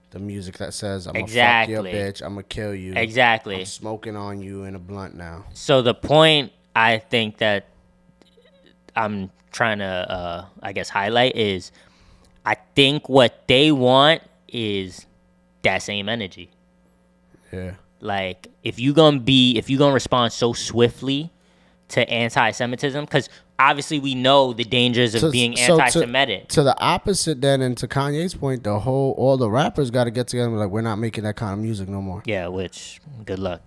[SPEAKER 2] the music that says, I'm going to
[SPEAKER 3] Exactly.
[SPEAKER 2] fuck your bitch, I'm going to kill you.
[SPEAKER 3] Exactly.
[SPEAKER 2] I'm smoking on you in a blunt now.
[SPEAKER 3] So the point I think that I'm trying to, I guess, highlight is I think what they want is that same energy.
[SPEAKER 2] Yeah.
[SPEAKER 3] Like, if you're gonna respond so swiftly to anti-Semitism, because obviously we know the dangers of being anti-Semitic.
[SPEAKER 2] To the opposite then, and to Kanye's point, all the rappers got to get together and be like, we're not making that kind of music no more.
[SPEAKER 3] Yeah, which, good luck.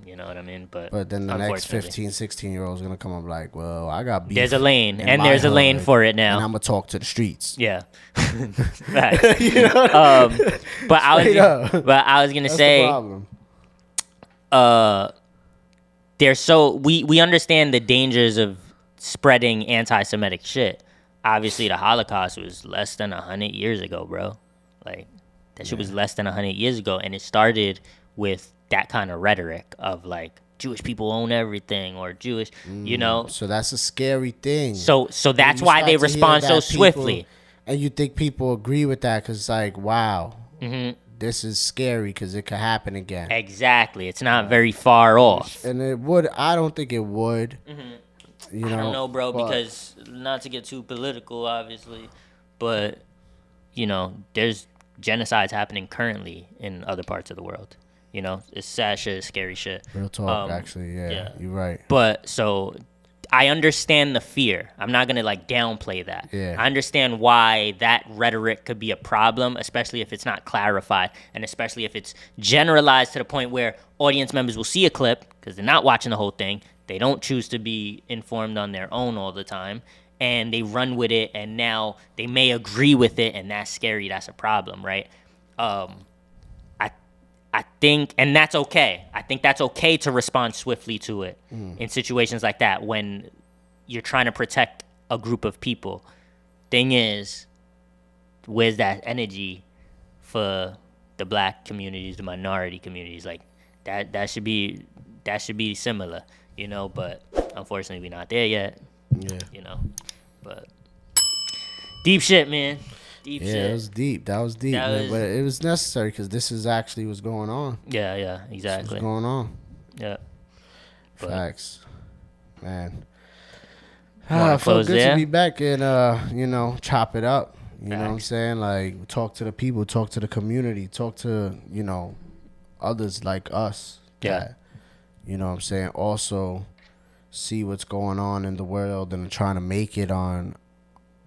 [SPEAKER 3] You know what I mean? But
[SPEAKER 2] then the next 15, 16-year-old is going to come up like, well, I got beef.
[SPEAKER 3] There's a lane, and there's a lane for it now.
[SPEAKER 2] And I'm going to talk to the streets.
[SPEAKER 3] Yeah. Right. You know but I was going to say, we understand the dangers of spreading anti-Semitic shit. Obviously, the Holocaust was less than 100 years ago, bro. Like, that shit was less than 100 years ago, and it started with that kind of rhetoric of like Jewish people own everything or Jewish, you know.
[SPEAKER 2] So that's a scary thing.
[SPEAKER 3] So that's why they respond so swiftly.
[SPEAKER 2] And you think people agree with that because it's like, wow, this is scary because it could happen again.
[SPEAKER 3] Exactly. It's not very far off.
[SPEAKER 2] And it would. I don't think it would. You know,
[SPEAKER 3] I don't know, bro, because not to get too political, obviously, but you know, there's genocides happening currently in other parts of the world. You know, it's sad shit, it's scary shit.
[SPEAKER 2] Real talk, actually, yeah, you're right.
[SPEAKER 3] But so I understand the fear. I'm not gonna like downplay that.
[SPEAKER 2] Yeah.
[SPEAKER 3] I understand why that rhetoric could be a problem, especially if it's not clarified, and especially if it's generalized to the point where audience members will see a clip because they're not watching the whole thing. They don't choose to be informed on their own all the time, and they run with it, and now they may agree with it, and that's scary. That's a problem, right? I think, and that's okay. I think that's okay to respond swiftly to it in situations like that when you're trying to protect a group of people. Thing is, where's that energy for the black communities, the minority communities? Like that should be similar, you know. But unfortunately, we're not there yet.
[SPEAKER 2] Yeah,
[SPEAKER 3] you know. But deep shit, man. Deep shit.
[SPEAKER 2] It was deep. That was deep, man. But it was necessary because this is actually what's going on.
[SPEAKER 3] Yeah, exactly.
[SPEAKER 2] What's going on?
[SPEAKER 3] Yeah.
[SPEAKER 2] Facts, man. It felt good to be back and you know, chop it up. You know what I'm saying? Like, talk to the people, talk to the community, talk to, you know, others like us.
[SPEAKER 3] Yeah.
[SPEAKER 2] You know what I'm saying? Also, see what's going on in the world and trying to make it on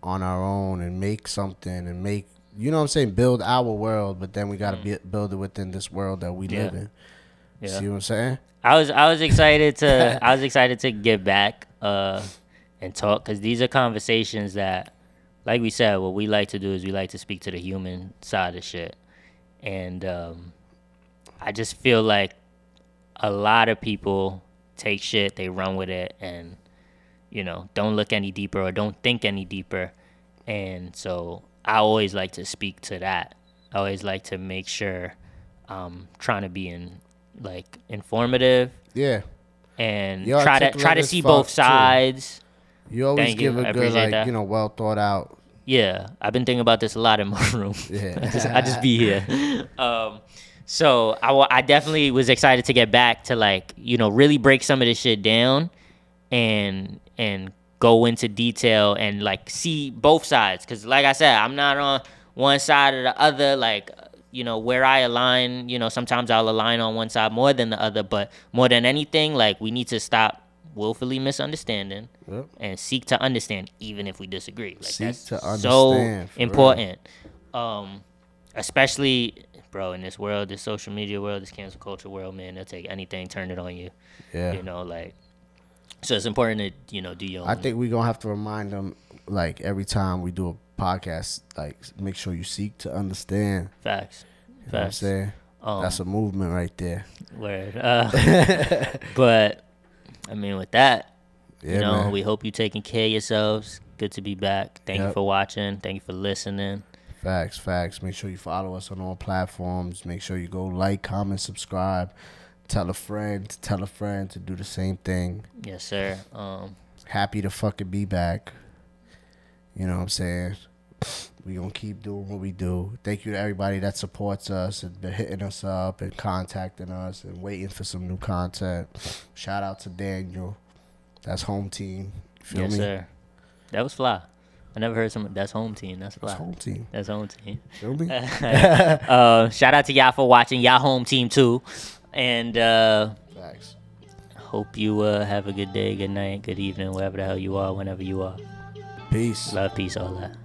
[SPEAKER 2] our own and make something and make, you know what I'm saying, build our world, but then we got to build it within this world that we live in. Yeah. See what I'm saying?
[SPEAKER 3] I was excited to get back and talk, because these are conversations that, like we said, what we like to do is we like to speak to the human side of shit. And I just feel like a lot of people take shit, they run with it, and you know, don't look any deeper or don't think any deeper. And so I always like to speak to that. I always like to make sure I'm trying to be informative.
[SPEAKER 2] Yeah.
[SPEAKER 3] And try to see both sides.
[SPEAKER 2] Too. You always give a good, like, that. You know, well thought out.
[SPEAKER 3] Yeah. I've been thinking about this a lot in my room.
[SPEAKER 2] Yeah.
[SPEAKER 3] I just be here. So I definitely was excited to get back to, like, you know, really break some of this shit down and go into detail and like see both sides, because like I said, I'm not on one side or the other. Like, you know, where I align, you know, sometimes I'll align on one side more than the other, but more than anything, like, we need to stop willfully misunderstanding and seek to understand, even if we disagree. Like, that's so important. Especially, bro, in this world, this social media world, this cancel culture world, man, they'll take anything, turn it on you.
[SPEAKER 2] Yeah.
[SPEAKER 3] You know, like, so it's important to, you know, do your own.
[SPEAKER 2] I think we're going to have to remind them, like, every time we do a podcast, like, make sure you seek to understand.
[SPEAKER 3] Facts.
[SPEAKER 2] You know what I'm saying? That's a movement right there.
[SPEAKER 3] Word. But I mean, with that,
[SPEAKER 2] Yeah, man.
[SPEAKER 3] we hope you taking care of yourselves. Good to be back. Thank you for watching. Thank you for listening.
[SPEAKER 2] Facts. Make sure you follow us on all platforms. Make sure you go like, comment, subscribe. Tell a friend to do the same thing.
[SPEAKER 3] Yes, sir.
[SPEAKER 2] Happy to fucking be back. You know what I'm saying? We gonna keep doing what we do. Thank you to everybody that supports us and been hitting us up and contacting us and waiting for some new content. Shout out to Daniel. That's home team. You feel me?
[SPEAKER 3] Yes, sir. That was fly. I never heard someone. That's home team. That's fly.
[SPEAKER 2] That's home team.
[SPEAKER 3] That's home team.
[SPEAKER 2] Feel me?
[SPEAKER 3] Shout out to y'all for watching. Y'all home team too. And
[SPEAKER 2] Facts.
[SPEAKER 3] hope you have a good day, good night, good evening, wherever the hell you are, whenever you are.
[SPEAKER 2] Peace.
[SPEAKER 3] Love, peace, all that.